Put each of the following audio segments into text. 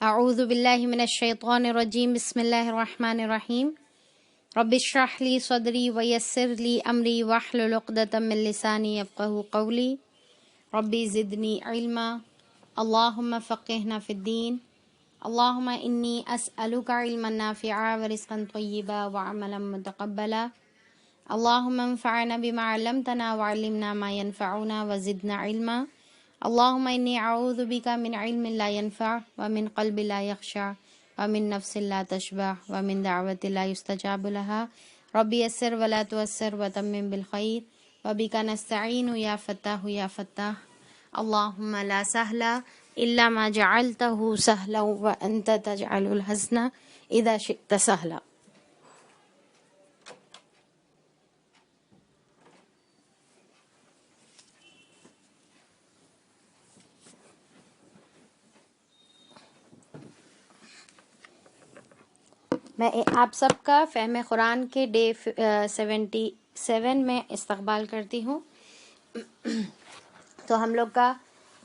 اعوذ باللہ من الشیطان الرجیم بسم اللہ الرحمن الرحیم رب اشرح لی صدری ویسر لی امری واحلل عقدۃ من لسانی یفقہوا قولی ربی زدنی علما اللہم فقہنا فی الدین اللہم انی اسألک علما نافعا ورزقا طیبا وعملا متقبلا اللہم انفعنا بما علمتنا وعلمنا ما ينفعنا وزدنا علما اللہم انی اعوذ بک من علم لا ينفع ومن قلب لا یخشع ومن نفس لا تشبع ومن دعوت لا يستجاب لها ربی یسر ولا تعسر وتمم بالخیر وبک نستعین یا فتاح یا فتاح اللہم لا سہل الا ما جعلته سہلا وانت تجعل الحزن اذا شئت سہلا۔ میں آپ سب کا فہم قرآن کے ڈے 77 میں استقبال کرتی ہوں۔ تو ہم لوگ کا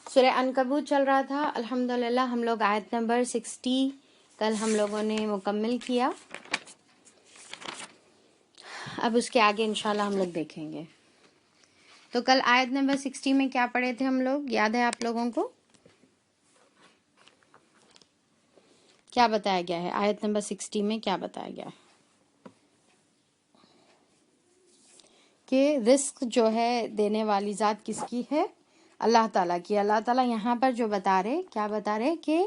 سورہ عنکبوت چل رہا تھا، الحمدللہ ہم لوگ آیت نمبر 60 کل ہم لوگوں نے مکمل کیا۔ اب اس کے آگے انشاءاللہ ہم لوگ دیکھیں گے۔ تو کل آیت نمبر 60 میں کیا پڑھے تھے ہم لوگ، یاد ہے آپ لوگوں کو؟ کیا بتایا گیا ہے آیت نمبر 60 میں؟ کیا بتایا گیا ہے کہ رزق جو ہے دینے والی ذات کس کی ہے؟ اللہ تعالیٰ کی۔ اللہ تعالیٰ یہاں پر جو بتا رہے، کیا بتا رہے کہ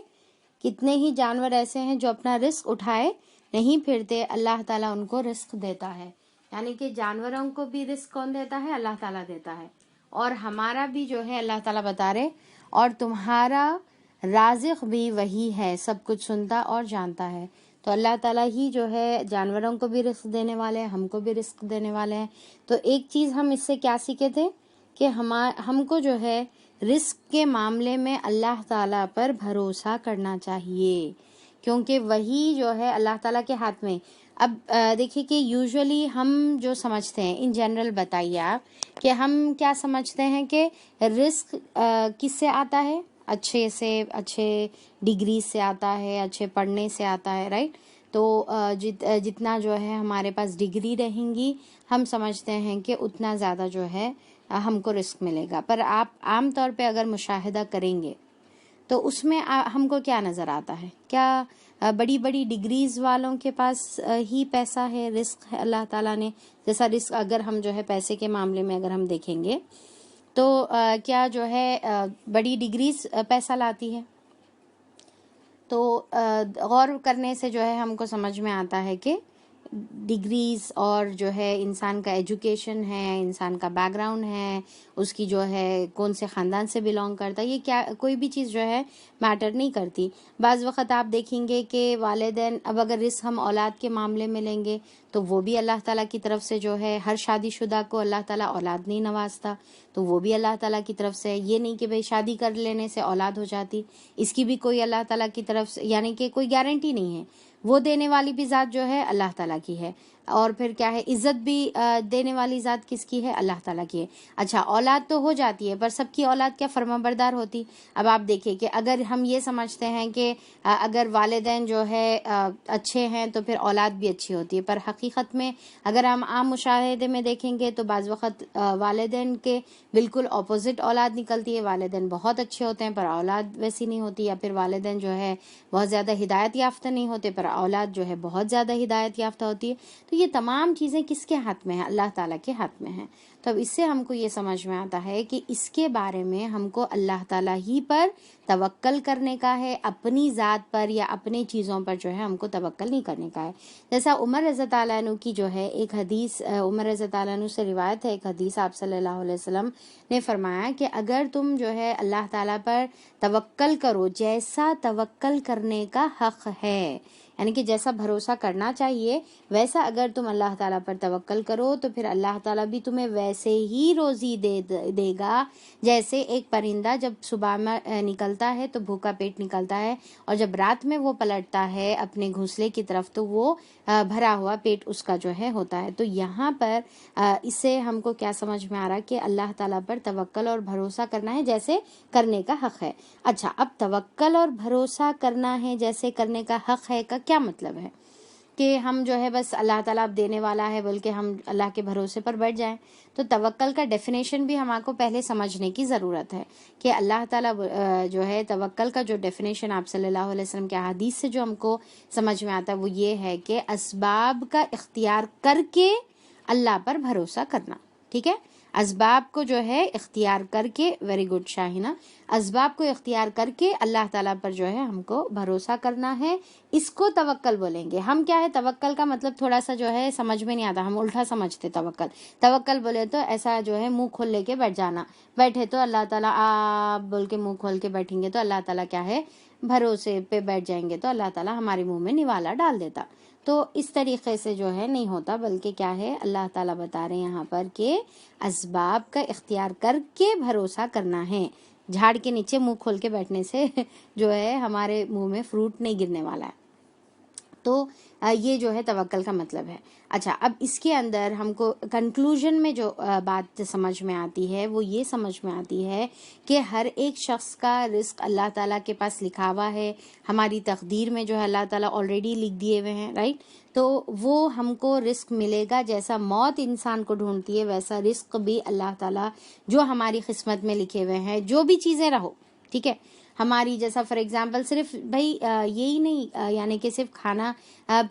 کتنے ہی جانور ایسے ہیں جو اپنا رزق اٹھائے نہیں پھرتے، اللہ تعالیٰ ان کو رزق دیتا ہے۔ یعنی کہ جانوروں کو بھی رزق کون دیتا ہے؟ اللہ تعالیٰ دیتا ہے، اور ہمارا بھی جو ہے اللہ تعالیٰ بتا رہے، اور تمہارا رازق بھی وہی ہے، سب کچھ سنتا اور جانتا ہے۔ تو اللہ تعالیٰ ہی جو ہے جانوروں کو بھی رزق دینے والے ہیں، ہم کو بھی رزق دینے والے ہیں۔ تو ایک چیز ہم اس سے کیا سیکھے تھے کہ ہم کو جو ہے رزق کے معاملے میں اللہ تعالیٰ پر بھروسہ کرنا چاہیے، کیونکہ وہی جو ہے اللہ تعالیٰ کے ہاتھ میں۔ اب دیکھیے کہ یوزولی ہم جو سمجھتے ہیں، ان جنرل بتائیے آپ کہ ہم کیا سمجھتے ہیں کہ رزق کس سے آتا ہے؟ اچھے ڈگری سے آتا ہے، اچھے پڑھنے سے آتا ہے، رائٹ؟ تو جتنا جو ہے ہمارے پاس ڈگری رہیں گی، ہم سمجھتے ہیں کہ اتنا زیادہ جو ہے ہم کو رزق ملے گا۔ پر آپ عام طور پہ اگر مشاہدہ کریں گے تو اس میں ہم کو کیا نظر آتا ہے؟ کیا بڑی بڑی ڈگریز والوں کے پاس ہی پیسہ ہے، رزق ہے اللہ تعالیٰ نے؟ جیسا رزق اگر ہم جو ہے پیسے کے معاملے میں اگر ہم دیکھیں گے تو کیا جو ہے بڑی ڈگریز پیسہ لاتی ہے؟ تو غور کرنے سے جو ہے ہم کو سمجھ میں آتا ہے کہ ڈگریز اور جو ہے انسان کا ایجوکیشن ہے، انسان کا بیک گراؤنڈ ہے، اس کی جو ہے کون سے خاندان سے بلانگ کرتا ہے، یہ کیا کوئی بھی چیز جو ہے میٹر نہیں کرتی۔ بعض وقت آپ دیکھیں گے کہ والدین، اب اگر رزق ہم اولاد کے معاملے میں لیں گے تو وہ بھی اللہ تعالیٰ کی طرف سے جو ہے، ہر شادی شدہ کو اللہ تعالیٰ اولاد نہیں نوازتا، تو وہ بھی اللہ تعالیٰ کی طرف سے۔ یہ نہیں کہ بھئی شادی کر لینے سے اولاد ہو جاتی، اس کی بھی کوئی اللہ تعالیٰ کی طرف سے یعنی کہ کوئی گارنٹی نہیں ہے۔ وہ دینے والی بھی ذات جو ہے اللہ تعالیٰ کی ہے، اور پھر کیا ہے، عزت بھی دینے والی ذات کس کی ہے؟ اللہ تعالیٰ کی ہے۔ اچھا، اولاد تو ہو جاتی ہے، پر سب کی اولاد کیا فرمانبردار ہوتی؟ اب آپ دیکھیں کہ اگر ہم یہ سمجھتے ہیں کہ اگر والدین جو ہے اچھے ہیں تو پھر اولاد بھی اچھی ہوتی ہے، پر حقیقت میں اگر ہم عام مشاہدے میں دیکھیں گے تو بعض وقت والدین کے بالکل اپوزٹ اولاد نکلتی ہے۔ والدین بہت اچھے ہوتے ہیں پر اولاد ویسی نہیں ہوتی، یا پھر والدین جو ہے بہت زیادہ ہدایت یافتہ نہیں ہوتے پر اولاد جو ہے بہت زیادہ ہدایت یافتہ ہوتی ہے۔ تو یہ تمام چیزیں کس کے ہاتھ میں ہیں؟ اللہ تعالیٰ کے ہاتھ میں ہیں۔ تو اب اس سے ہم کو یہ سمجھ میں آتا ہے کہ اس کے بارے میں ہم کو اللہ تعالیٰ ہی پر توکل کرنے کا ہے، اپنی ذات پر یا اپنی چیزوں پر جو ہے ہم کو توکل نہیں کرنے کا ہے۔ جیسا عمر رضی اللہ عنہ کی جو ہے ایک حدیث، عمر رضی اللہ عنہ سے روایت ہے ایک حدیث، آپ صلی اللہ علیہ وسلم نے فرمایا کہ اگر تم جو ہے اللہ تعالیٰ پر توکل کرو جیسا توکل کرنے کا حق ہے، یعنی کہ جیسا بھروسہ کرنا چاہیے ویسا اگر تم اللہ تعالیٰ پر توکل کرو تو پھر اللہ تعالیٰ بھی تمہیں ویسے ہی روزی دے گا، جیسے ایک پرندہ جب صبح میں نکلتا ہے تو بھوکا پیٹ نکلتا ہے، اور جب رات میں وہ پلٹتا ہے اپنے گھونسلے کی طرف تو وہ بھرا ہوا پیٹ اس کا جو ہے ہوتا ہے۔ تو یہاں پر اس سے ہم کو کیا سمجھ میں آ رہا کہ اللہ تعالیٰ پر توکل اور بھروسہ کرنا ہے جیسے کرنے کا حق ہے۔ اچھا، اب توکل اور بھروسہ کرنا ہے جیسے کرنے کا حق ہے کا کیا مطلب ہے؟ کہ ہم جو ہے بس اللہ تعالیٰ اب دینے والا ہے بلکہ ہم اللہ کے بھروسے پر بیٹھ جائیں۔ تو توکل کا ڈیفینیشن بھی ہم کو پہلے سمجھنے کی ضرورت ہے کہ اللہ تعالیٰ جو ہے توکل کا جو ڈیفینیشن آپ صلی اللہ علیہ وسلم کے احادیث سے جو ہم کو سمجھ میں آتا ہے وہ یہ ہے کہ اسباب کا اختیار کر کے اللہ پر بھروسہ کرنا، ٹھیک ہے؟ اسباب کو جو ہے اختیار کر کے، ویری گڈ شاہینہ، اسباب کو اختیار کر کے اللہ تعالیٰ پر جو ہے ہم کو بھروسہ کرنا ہے، اس کو توکل بولیں گے۔ ہم کیا ہے توکل کا مطلب تھوڑا سا جو ہے سمجھ میں نہیں آتا، ہم الٹا سمجھتے توکل بولے تو ایسا جو ہے منہ کھول لے کے بیٹھ جانا، بیٹھے تو اللہ تعالیٰ آپ بول کے منہ کھول کے بیٹھیں گے تو اللہ تعالیٰ کیا ہے بھروسے پہ بیٹھ جائیں گے تو اللہ تعالیٰ ہمارے منہ میں نوالا ڈال دیتا۔ تو اس طریقے سے جو ہے نہیں ہوتا، بلکہ کیا ہے اللہ تعالیٰ بتا رہے ہیں یہاں پر کہ اسباب کا اختیار کر کے بھروسہ کرنا ہے۔ جھاڑ کے نیچے منہ کھول کے بیٹھنے سے جو ہے ہمارے منہ میں فروٹ نہیں گرنے والا ہے۔ تو یہ جو ہے توکل کا مطلب ہے۔ اچھا، اب اس کے اندر ہم کو کنکلوژن میں جو بات سمجھ میں آتی ہے وہ یہ سمجھ میں آتی ہے کہ ہر ایک شخص کا رزق اللہ تعالیٰ کے پاس لکھا ہوا ہے، ہماری تقدیر میں جو ہے اللہ تعالیٰ آلریڈی لکھ دیے ہوئے ہیں، رائٹ؟ تو وہ ہم کو رزق ملے گا، جیسا موت انسان کو ڈھونڈتی ہے ویسا رزق بھی اللہ تعالیٰ جو ہماری قسمت میں لکھے ہوئے ہیں، جو بھی چیزیں رہو، ٹھیک ہے؟ ہماری جیسا فار ایگزامپل صرف بھائی یہی نہیں یعنی کہ صرف کھانا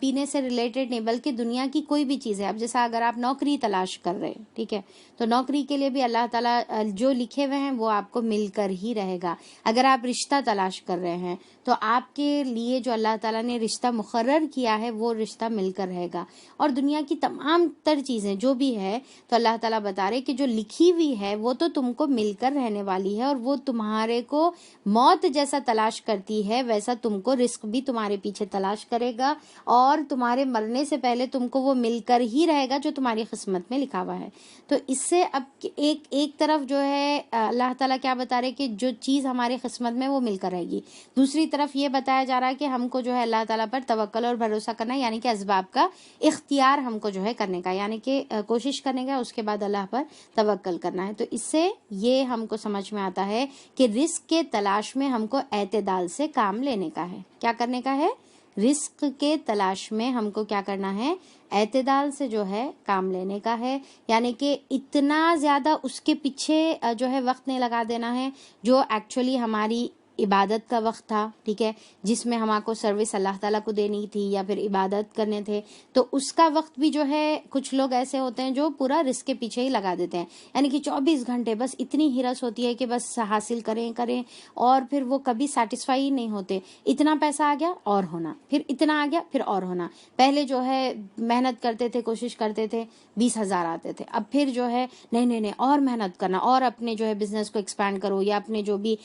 پینے سے ریلیٹڈ نہیں بلکہ دنیا کی کوئی بھی چیز ہے۔ اب جیسا اگر آپ نوکری تلاش کر رہے ہیں، ٹھیک ہے، تو نوکری کے لیے بھی اللہ تعالیٰ جو لکھے ہوئے ہیں وہ آپ کو مل کر ہی رہے گا۔ اگر آپ رشتہ تلاش کر رہے ہیں تو آپ کے لیے جو اللہ تعالیٰ نے رشتہ مقرر کیا ہے وہ رشتہ مل کر رہے گا۔ اور دنیا کی تمام تر چیزیں جو بھی ہے تو اللہ تعالیٰ بتا رہے کہ جو لکھی ہوئی ہے وہ تو تم کو مل کر رہنے والی ہے، اور وہ تمہارے کو موت جیسا تلاش کرتی ہے ویسا تم کو رزق بھی تمہارے پیچھے تلاش کرے گا، اور تمہارے مرنے سے پہلے تم کو وہ مل کر ہی رہے گا جو تمہاری قسمت میں لکھا ہوا ہے۔ تو اس سے اب ایک طرف جو ہے اللہ تعالیٰ کیا بتا رہے کہ جو چیز ہماری قسمت میں وہ مل کر رہے گی، دوسری طرف یہ بتایا جا رہا ہے کہ ہم کو جو ہے اللہ تعالیٰ پر توکل اور بھروسہ کرنا ہے، یعنی کہ اسباب کا اختیار ہم کو جو ہے کرنے کا، یعنی کہ کوشش کرنے کا، اس کے بعد اللہ پر توکل کرنا ہے۔ تو اس سے یہ ہم کو سمجھ میں آتا ہے کہ رزق کے تلاش میں ہم کو اعتدال سے کام لینے کا ہے۔ کیا کرنے کا ہے؟ رزق کے تلاش میں ہم کو کیا کرنا ہے؟ اعتدال سے جو ہے کام لینے کا ہے، یعنی کہ اتنا زیادہ اس کے پیچھے جو ہے وقت نہیں لگا دینا ہے جو ایکچولی ہماری عبادت کا وقت تھا، ٹھیک ہے، جس میں ہم کو سروس اللہ تعالیٰ کو دینی تھی یا پھر عبادت کرنے تھے، تو اس کا وقت بھی جو ہے کچھ لوگ ایسے ہوتے ہیں جو پورا رزق کے پیچھے ہی لگا دیتے ہیں، یعنی کہ 24 گھنٹے بس اتنی ہرس ہوتی ہے کہ بس حاصل کریں اور پھر وہ کبھی سیٹسفائی ہی نہیں ہوتے۔ اتنا پیسہ آ گیا اور ہونا، پھر اتنا آ گیا پھر اور ہونا۔ پہلے جو ہے محنت کرتے تھے، کوشش کرتے تھے، 20,000 آتے تھے، اب پھر جو ہے نہیں اور محنت کرنا، اور اپنے جو ہے بزنس کو ایکسپینڈ کرو یا اپنے جو بھی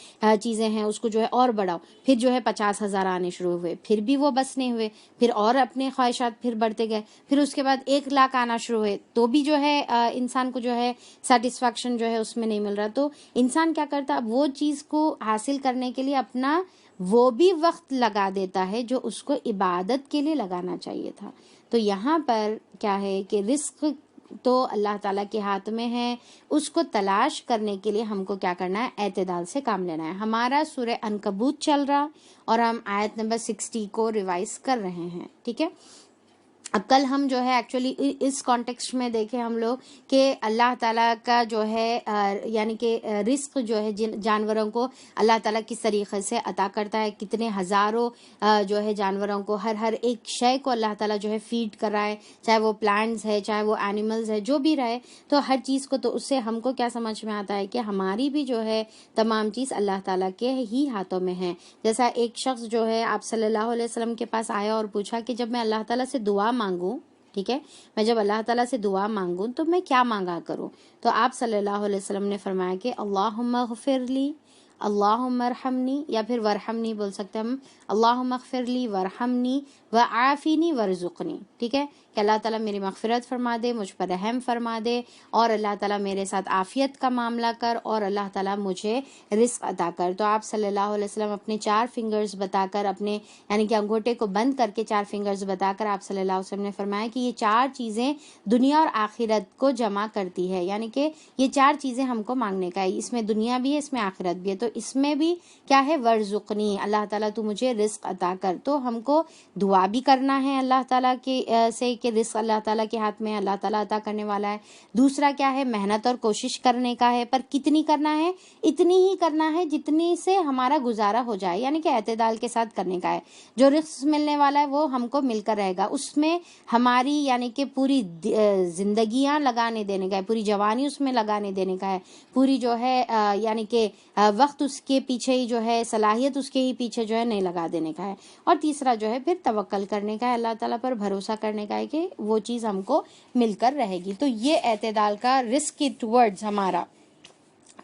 چیزیں ہیں اس کو جو ہے اور بڑھاؤ، پھر جو ہے 50,000 آنے شروع ہوئے، پھر بھی وہ بس نہیں ہوئے، پھر اور اپنے خواہشات پھر بڑھتے گئے، پھر اس کے بعد 1,00,000 آنا شروع ہوئے تو بھی جو ہے انسان کو جو ہے سیٹسفیکشن جو ہے اس میں نہیں مل رہا۔ تو انسان کیا کرتا ہے؟ وہ چیز کو حاصل کرنے کے لیے اپنا وہ بھی وقت لگا دیتا ہے جو اس کو عبادت کے لیے لگانا چاہیے تھا۔ تو یہاں پر کیا ہے کہ رزق تو اللہ تعالیٰ کے ہاتھ میں ہے، اس کو تلاش کرنے کے لیے ہم کو کیا کرنا ہے؟ اعتدال سے کام لینا ہے۔ ہمارا سورہ عنکبوت چل رہا اور ہم آیت نمبر 60 کو ریوائز کر رہے ہیں، ٹھیک ہے۔ اب کل ہم جو ہے ایکچولی اس کانٹیکسٹ میں دیکھیں ہم لوگ کہ اللہ تعالیٰ کا جو ہے یعنی کہ رزق جو ہے جانوروں کو اللہ تعالیٰ کس طریقے سے عطا کرتا ہے، کتنے ہزاروں جو ہے جانوروں کو ہر ایک شے کو اللہ تعالیٰ جو ہے فیڈ کر رہا ہے، چاہے وہ پلانٹس ہے چاہے وہ اینیملز ہے، جو بھی رہے تو ہر چیز کو، تو اس سے ہم کو کیا سمجھ میں آتا ہے کہ ہماری بھی جو ہے تمام چیز اللہ تعالیٰ کے ہی ہاتھوں میں ہے۔ جیسا ایک شخص جو ہے آپ صلی اللہ علیہ وسلم کے پاس آیا اور پوچھا کہ جب میں اللہ تعالیٰ سے دعا مانگوں، ٹھیک ہے، میں جب اللہ تعالیٰ سے دعا مانگوں تو میں کیا مانگا کروں؟ تو آپ صلی اللہ علیہ وسلم نے فرمایا کہ اللہم اغفر لی، اللہم ارحمنی، یا پھر ورحمنی بول سکتے ہیں ہم، اللہم اغفر لی ورحمنی وعافنی ورزقنی، ٹھیک ہے، کہ اللہ تعالیٰ میری مغفرت فرما دے، مجھ پر رحم فرما دے، اور اللہ تعالیٰ میرے ساتھ عافیت کا معاملہ کر، اور اللہ تعالیٰ مجھے رزق عطا کر۔ تو آپ صلی اللہ علیہ وسلم اپنے 4 فنگرز بتا کر، اپنے یعنی کہ انگوٹھے کو بند کر کے 4 فنگرز بتا کر آپ صلی اللہ علیہ وسلم نے فرمایا کہ یہ 4 چیزیں دنیا اور آخرت کو جمع کرتی ہے، یعنی کہ یہ 4 چیزیں ہم کو مانگنے کا ہے، اس میں دنیا بھی ہے، اس میں آخرت بھی ہے، تو اس میں بھی کیا ہے، ورزقنی، اللہ تعالیٰ تو مجھے رزق عطا کر۔ تو ہم کو دعا بھی کرنا ہے اللہ تعالیٰ کے سے کہ رزق اللہ تعالیٰ کے ہاتھ میں، اللہ تعالیٰ عطا کرنے والا ہے۔ دوسرا کیا ہے، محنت اور کوشش کرنے کا ہے، پر کتنی کرنا ہے، اتنی ہی کرنا ہے جتنی سے ہمارا گزارا ہو جائے، یعنی کہ اعتدال کے ساتھ کرنے کا ہے۔ جو رزق ملنے والا ہے وہ ہم کو مل کر رہے گا، اس میں ہماری یعنی کہ پوری زندگیاں لگانے دینے کا ہے، پوری جوانی اس میں لگانے دینے کا ہے، پوری جو ہے یعنی کہ وقت اس کے پیچھے ہی جو ہے، صلاحیت اس کے ہی پیچھے جو ہے نہیں لگا دینے کا ہے۔ اور تیسرا جو ہے پھر توکل کرنے کا ہے، اللہ تعالیٰ پر بھروسہ کرنے کا ہے کہ وہ چیز ہم کو مل کر رہے گی۔ تو یہ اعتدال کا رزق کی ٹورڈز ہمارا،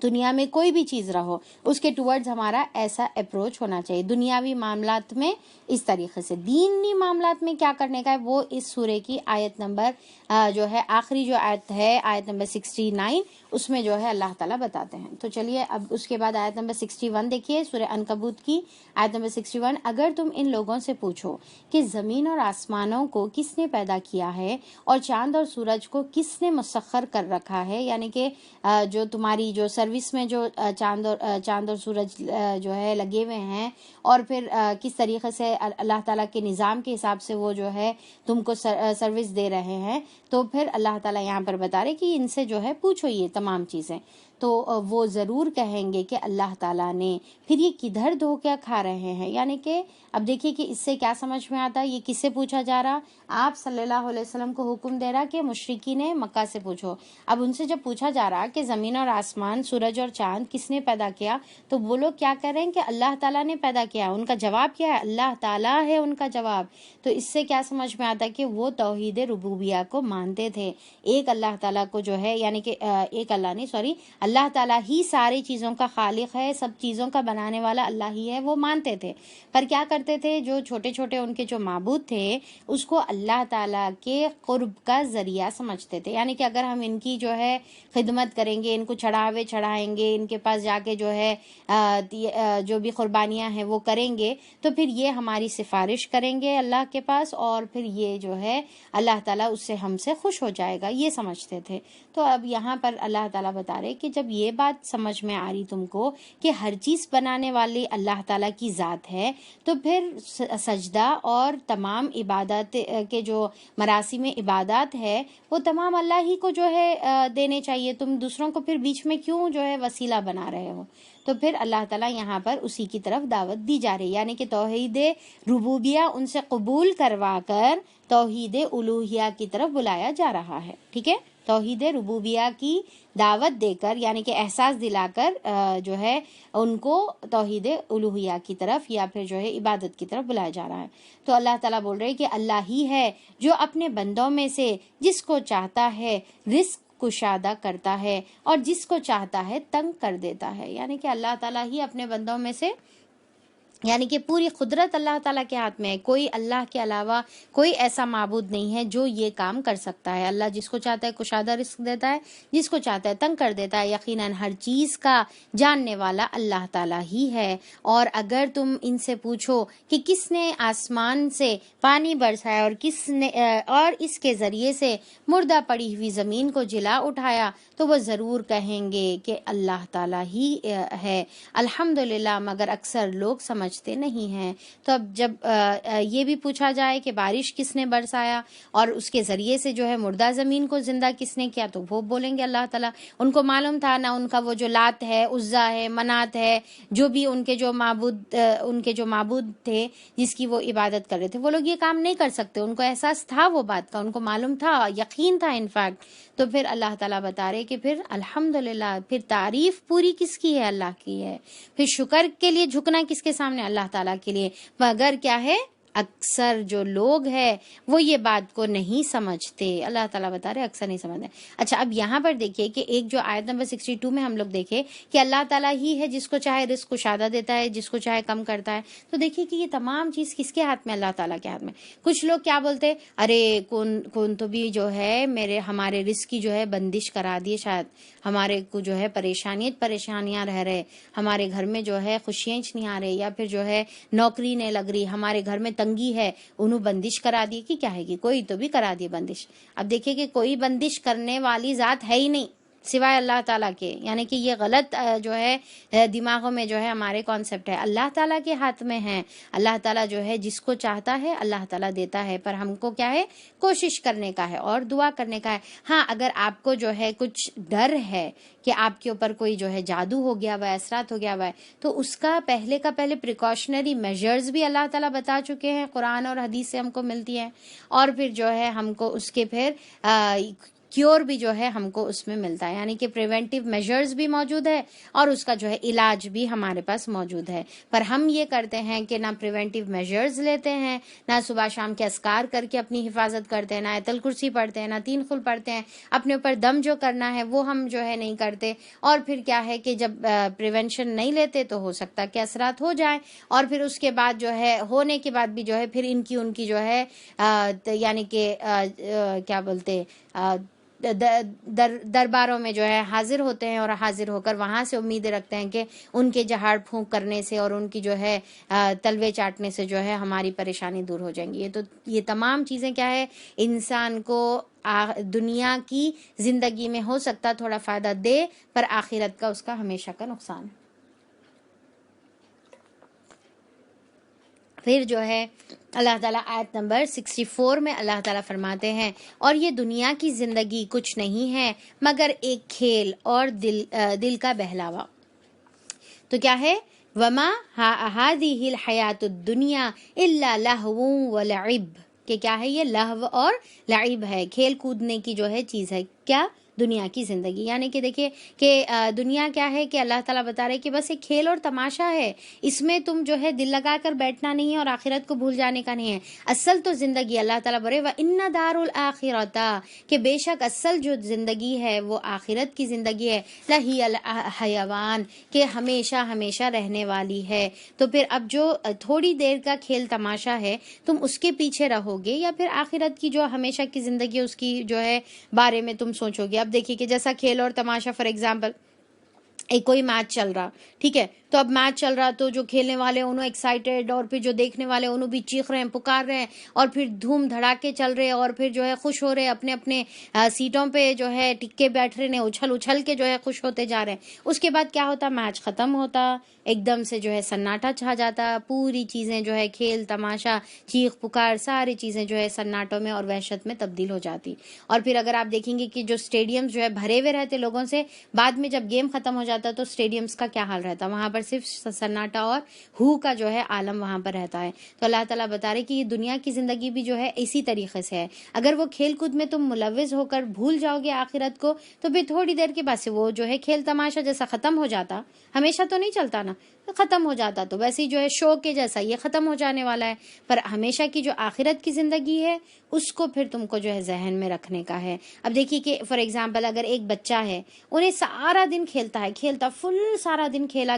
دنیا میں کوئی بھی چیز رہو اس کے ٹورڈز ہمارا ایسا اپروچ ہونا چاہیے، دنیاوی معاملات میں اس طریقے سے۔ دینی معاملات میں کیا کرنے کا ہے وہ اس سورے کی آیت نمبر جو ہے آخری جو آیت ہے، آیت نمبر 69، اس میں جو ہے اللہ تعالیٰ بتاتے ہیں۔ تو چلیے اب اس کے بعد آیت نمبر 61 دیکھیے، سورہ عنکبوت کی آیت نمبر 61۔ اگر تم ان لوگوں سے پوچھو کہ زمین اور آسمانوں کو کس نے پیدا کیا ہے اور چاند اور سورج کو کس نے مسخر کر رکھا ہے، یعنی کہ جو تمہاری جو سروس میں جو چاند اور سورج جو ہے لگے ہوئے ہیں، اور پھر کس طریقے سے اللہ تعالیٰ کے نظام کے حساب سے وہ جو ہے تم کو سروس دے رہے ہیں، تو پھر اللہ تعالیٰ یہاں پر بتا رہے کہ ان سے جو ہے پوچھو یہ تمام چیزیں، تو وہ ضرور کہیں گے کہ اللہ تعالیٰ نے۔ پھر یہ کدھر دھوکہ کھا رہے ہیں، یعنی کہ اب دیکھیے کہ اس سے کیا سمجھ میں آتا ہے، یہ کس سے پوچھا جا رہا، آپ صلی اللہ علیہ وسلم کو حکم دے رہا کہ مشرکین مکہ سے پوچھو۔ اب ان سے جب پوچھا جا رہا کہ زمین اور آسمان، سورج اور چاند کس نے پیدا کیا، تو وہ لوگ کیا کہہ رہے ہیں کہ اللہ تعالیٰ نے پیدا کیا۔ ان کا جواب کیا ہے، اللہ تعالیٰ ہے ان کا جواب۔ تو اس سے کیا سمجھ میں آتا ہے کہ وہ توحید ربوبیہ کو مانتے تھے، ایک اللہ تعالیٰ کو جو ہے، یعنی کہ ایک اللہ نہیں، سوری، اللہ تعالیٰ ہی ساری چیزوں کا خالق ہے، سب چیزوں کا بنانے والا اللہ ہی ہے، وہ مانتے تھے۔ پر کیا کرتے تھے، جو چھوٹے چھوٹے ان کے جو معبود تھے اس کو اللہ تعالیٰ کے قرب کا ذریعہ سمجھتے تھے، یعنی کہ اگر ہم ان کی جو ہے خدمت کریں گے، ان کو چڑھاوے چڑھائیں گے، ان کے پاس جا کے جو ہے جو بھی قربانیاں ہیں وہ کریں گے، تو پھر یہ ہماری سفارش کریں گے اللہ کے پاس، اور پھر یہ جو ہے اللہ تعالیٰ اس سے ہم سے خوش ہو جائے گا، یہ سمجھتے تھے۔ تو اب یہاں پر اللہ تعالیٰ بتا رہے کہ جب یہ بات سمجھ میں آ رہی تم کو کہ ہر چیز بنانے والی اللہ تعالیٰ کی ذات ہے، تو پھر سجدہ اور تمام عبادت کے جو مراسم عبادات ہے وہ تمام اللہ ہی کو جو ہے دینے چاہیے، تم دوسروں کو پھر بیچ میں کیوں جو ہے وسیلہ بنا رہے ہو۔ تو پھر اللہ تعالیٰ یہاں پر اسی کی طرف دعوت دی جا رہی، یعنی کہ توحید ربوبیہ ان سے قبول کروا کر توحید الوہیہ کی طرف بلایا جا رہا ہے، ٹھیک ہے، توحید ربوبیہ کی دعوت دے کر، یعنی کہ احساس دلا کر جو ہے ان کو توحید الوہیہ کی طرف یا پھر جو ہے عبادت کی طرف بلایا جا رہا ہے۔ تو اللہ تعالیٰ بول رہے کہ اللہ ہی ہے جو اپنے بندوں میں سے جس کو چاہتا ہے رزق کشادہ کرتا ہے اور جس کو چاہتا ہے تنگ کر دیتا ہے، یعنی کہ اللہ تعالیٰ ہی اپنے بندوں میں سے، یعنی کہ پوری قدرت اللہ تعالیٰ کے ہاتھ میں ہے، کوئی اللہ کے علاوہ کوئی ایسا معبود نہیں ہے جو یہ کام کر سکتا ہے۔ اللہ جس کو چاہتا ہے کشادہ رزق دیتا ہے، جس کو چاہتا ہے تنگ کر دیتا ہے، یقیناً ہر چیز کا جاننے والا اللہ تعالیٰ ہی ہے۔ اور اگر تم ان سے پوچھو کہ کس نے آسمان سے پانی برسایا اور کس نے اور اس کے ذریعے سے مردہ پڑی ہوئی زمین کو جلا اٹھایا، تو وہ ضرور کہیں گے کہ اللہ تعالیٰ ہی ہے، الحمدللہ، مگر اکثر لوگ سمجھتے نہیں ہیں۔ تو اب جب یہ بھی پوچھا جائے کہ بارش کس نے برسایا اور اس کے ذریعے سے جو ہے مردہ زمین کو زندہ کس نے کیا، تو وہ بولیں گے اللہ تعالیٰ۔ ان کو معلوم تھا نہ ان کا وہ جو لات ہے، عزا ہے، منات ہے، جو بھی ان کے جو معبود تھے جس کی وہ عبادت کر رہے تھے، وہ لوگ یہ کام نہیں کر سکتے، ان کو احساس تھا وہ بات کا، ان کو معلوم تھا، یقین تھا انفیکٹ۔ تو پھر اللہ تعالیٰ بتا رہے کہ پھر الحمدللہ، پھر تعریف پوری کس کی ہے، اللہ کی ہے، پھر شکر کے لیے جھکنا کس کے سامنے، اللہ تعالیٰ کے لیے، مگر کیا ہے، اکثر جو لوگ ہیں وہ یہ بات کو نہیں سمجھتے. اللہ تعالیٰ بتا رہے اکثر نہیں سمجھتے. اچھا اب یہاں پر دیکھیے کہ ایک جو آیت نمبر 62 میں ہم لوگ دیکھے کہ اللہ تعالیٰ ہی ہے جس کو چاہے رزق کشادہ دیتا ہے، جس کو چاہے کم کرتا ہے. تو دیکھیے کہ یہ تمام چیز کس کے ہاتھ میں؟ اللہ تعالیٰ کے ہاتھ میں. کچھ لوگ کیا بولتے، ارے کون تو بھی جو ہے ہمارے رزق کی جو ہے بندش کرا دیے، شاید ہمارے کو جو ہے پریشانیاں رہ رہے، ہمارے گھر میں جو ہے خوشیاں نہیں آ رہے، یا پھر جو ہے نوکری نہیں لگ رہی، ہمارے گھر میں تنگی ہے، انہوں بندش کرا دی. کہ کیا ہے کہ کوئی تو بھی کرا دی بندش. اب دیکھیے کہ کوئی بندش کرنے والی ذات ہے ہی نہیں سوائے اللہ تعالیٰ کے. یعنی کہ یہ غلط جو ہے دماغوں میں جو ہے ہمارے کانسیپٹ ہے. اللہ تعالیٰ کے ہاتھ میں ہے. اللہ تعالیٰ جو ہے جس کو چاہتا ہے اللہ تعالیٰ دیتا ہے، پر ہم کو کیا ہے کوشش کرنے کا ہے اور دعا کرنے کا ہے. ہاں اگر آپ کو جو ہے کچھ ڈر ہے کہ آپ کے اوپر کوئی جو ہے جادو ہو گیا ہوا ہے، اثرات ہو گیا ہوا ہے، تو اس کا پہلے پریکاشنری میجرز بھی اللہ تعالیٰ بتا چکے ہیں، قرآن اور حدیث سے ہم کو ملتی ہیں. اور پھر جو ہے ہم کو اس کے پھر کیور بھی جو ہے ہم کو اس میں ملتا ہے. یعنی کہ پریونٹیو میجرز بھی موجود ہے اور اس کا جو ہے علاج بھی ہمارے پاس موجود ہے. پر ہم یہ کرتے ہیں کہ نہ پریونٹیو میجرز لیتے ہیں، نہ صبح شام کے اذکار کر کے اپنی حفاظت کرتے ہیں، نہ آیت الکرسی پڑھتے ہیں، نہ 3 خل پڑھتے ہیں. اپنے اوپر دم جو کرنا ہے وہ ہم جو ہے نہیں کرتے. اور پھر کیا ہے کہ جب پریونشن نہیں لیتے تو ہو سکتا کہ اثرات ہو جائیں، اور پھر اس کے بعد جو ہے ہونے کے بعد بھی جو ہے پھر ان کی جو ہے یعنی کہ کیا بولتے درباروں میں جو ہے حاضر ہوتے ہیں، اور حاضر ہو کر وہاں سے امیدیں رکھتے ہیں کہ ان کے جہاڑ پھونک کرنے سے اور ان کی جو ہے تلوے چاٹنے سے جو ہے ہماری پریشانی دور ہو جائیں گی. یہ تمام چیزیں کیا ہے انسان کو دنیا کی زندگی میں ہو سکتا تھوڑا فائدہ دے، پر آخرت کا اس کا ہمیشہ کا نقصان ہے. پھر جو ہے اللہ تعالیٰ آیت نمبر 64 میں اللہ تعالیٰ فرماتے ہیں، اور یہ دنیا کی زندگی کچھ نہیں ہے مگر ایک کھیل اور دل کا بہلاوا. تو کیا ہے وما هذه الحیات الدنیا الا لہو ولعب، کہ کیا ہے یہ لہو اور لعب ہے، کھیل کودنے کی جو ہے چیز ہے. کیا؟ دنیا کی زندگی. یعنی کہ دیکھیے کہ دنیا کیا ہے کہ اللہ تعالیٰ بتا رہے کہ بس ایک کھیل اور تماشا ہے، اس میں تم جو ہے دل لگا کر بیٹھنا نہیں ہے اور آخرت کو بھول جانے کا نہیں ہے. اصل تو زندگی اللہ تعالیٰ بولے وَإِنَّ دَارُ الْآخِرَةَ، کہ بے شک اصل جو زندگی ہے وہ آخرت کی زندگی ہے، لَهِيَ الْحَيَوَانِ، کہ ہمیشہ ہمیشہ رہنے والی ہے. تو پھر اب جو تھوڑی دیر کا کھیل تماشا ہے تم اس کے پیچھے رہو گے، یا پھر آخرت کی جو ہمیشہ کی زندگی اس کی جو ہے بارے میں تم سوچو گے. اب دیکھیے کہ جیسا کھیل اور تماشا، فار ایگزامپل ایک کوئی میچ چل رہا، ٹھیک ہے، تو اب میچ چل رہا تو جو کھیلنے والے انہوں ایکسائٹیڈ، اور پھر جو دیکھنے والے انہوں بھی چیخ رہے ہیں، پکار رہے ہیں، اور پھر دھوم دھڑاکے چل رہے، اور پھر جو ہے خوش ہو رہے، اپنے اپنے سیٹوں پہ جو ہے ٹکے بیٹھ رہے ہیں، اچھل کے جو ہے خوش ہوتے جا رہے ہیں. اس کے بعد کیا ہوتا؟ میچ ختم ہوتا، ایک دم سے جو ہے سناٹا چھا جاتا، پوری چیزیں جو ہے کھیل تماشا چیخ پکار ساری چیزیں جو ہے سناٹوں میں اور وحشت میں تبدیل ہو جاتی. اور پھر اگر آپ دیکھیں گے کہ جو اسٹیڈیم جو ہے بھرے ہوئے رہتے لوگوں سے، بعد میں جب گیم ختم ہو جاتا تو اسٹیڈیمز کا کیا حال رہتا؟ وہاں پر صرف سناٹا اور ہو کا جو ہے عالم وہاں پر رہتا ہے. تو اللہ تعالیٰ بتا رہے کہ یہ دنیا کی زندگی بھی جو ہے اسی طریقے سے ہے. اگر وہ کھیل کود میں تم ملوث ہو کر بھول جاؤ گے آخرت کو، تو پھر تھوڑی دیر کے بعد سے وہ جو ہے کھیل تماشا جیسا ختم ہو جاتا، ہمیشہ تو نہیں چلتا نا، ختم ہو جاتا، تو ویسے ہی جو ہے شو کے جیسا یہ ختم ہو جانے والا ہے. پر ہمیشہ کی جو آخرت کی زندگی ہے اس کو پھر تم کو جو ہے ذہن میں رکھنے کا ہے. اب دیکھیے کہ فار ایگزامپل اگر ایک بچہ ہے، انہیں سارا دن کھیلتا فل سارا دن کھیلا،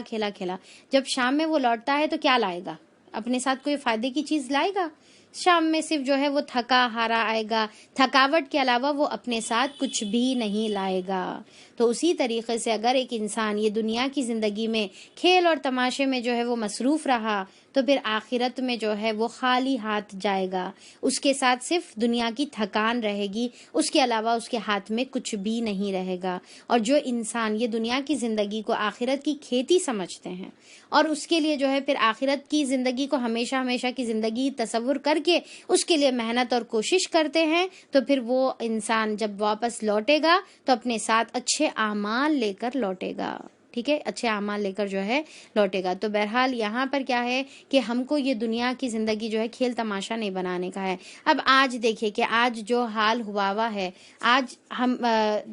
جب شام میں وہ لوٹتا ہے تو کیا لائے گا؟ اپنے ساتھ کوئی فائدے کی چیز لائے گا؟ شام میں صرف جو ہے وہ تھکا ہارا آئے گا، تھکاوٹ کے علاوہ وہ اپنے ساتھ کچھ بھی نہیں لائے گا. تو اسی طریقے سے اگر ایک انسان یہ دنیا کی زندگی میں کھیل اور تماشے میں جو ہے وہ مصروف رہا، تو پھر آخرت میں جو ہے وہ خالی ہاتھ جائے گا، اس کے ساتھ صرف دنیا کی تھکان رہے گی، اس کے علاوہ اس کے ہاتھ میں کچھ بھی نہیں رہے گا. اور جو انسان یہ دنیا کی زندگی کو آخرت کی کھیتی سمجھتے ہیں، اور اس کے لیے جو ہے پھر آخرت کی زندگی کو ہمیشہ کی زندگی تصور کر کے اس کے لیے محنت اور کوشش کرتے ہیں، تو پھر وہ انسان جب واپس لوٹے گا تو اپنے ساتھ اچھے اعمال لے کر لوٹے گا. ٹھیک ہے، اچھے اعمال لے کر جو ہے لوٹے گا۔ تو بہرحال یہاں پر کیا ہے کہ ہم کو یہ دنیا کی زندگی جو ہے کھیل تماشا نہیں بنانے کا ہے۔ اب آج دیکھیں کہ آج جو حال ہوا ہے، آج ہم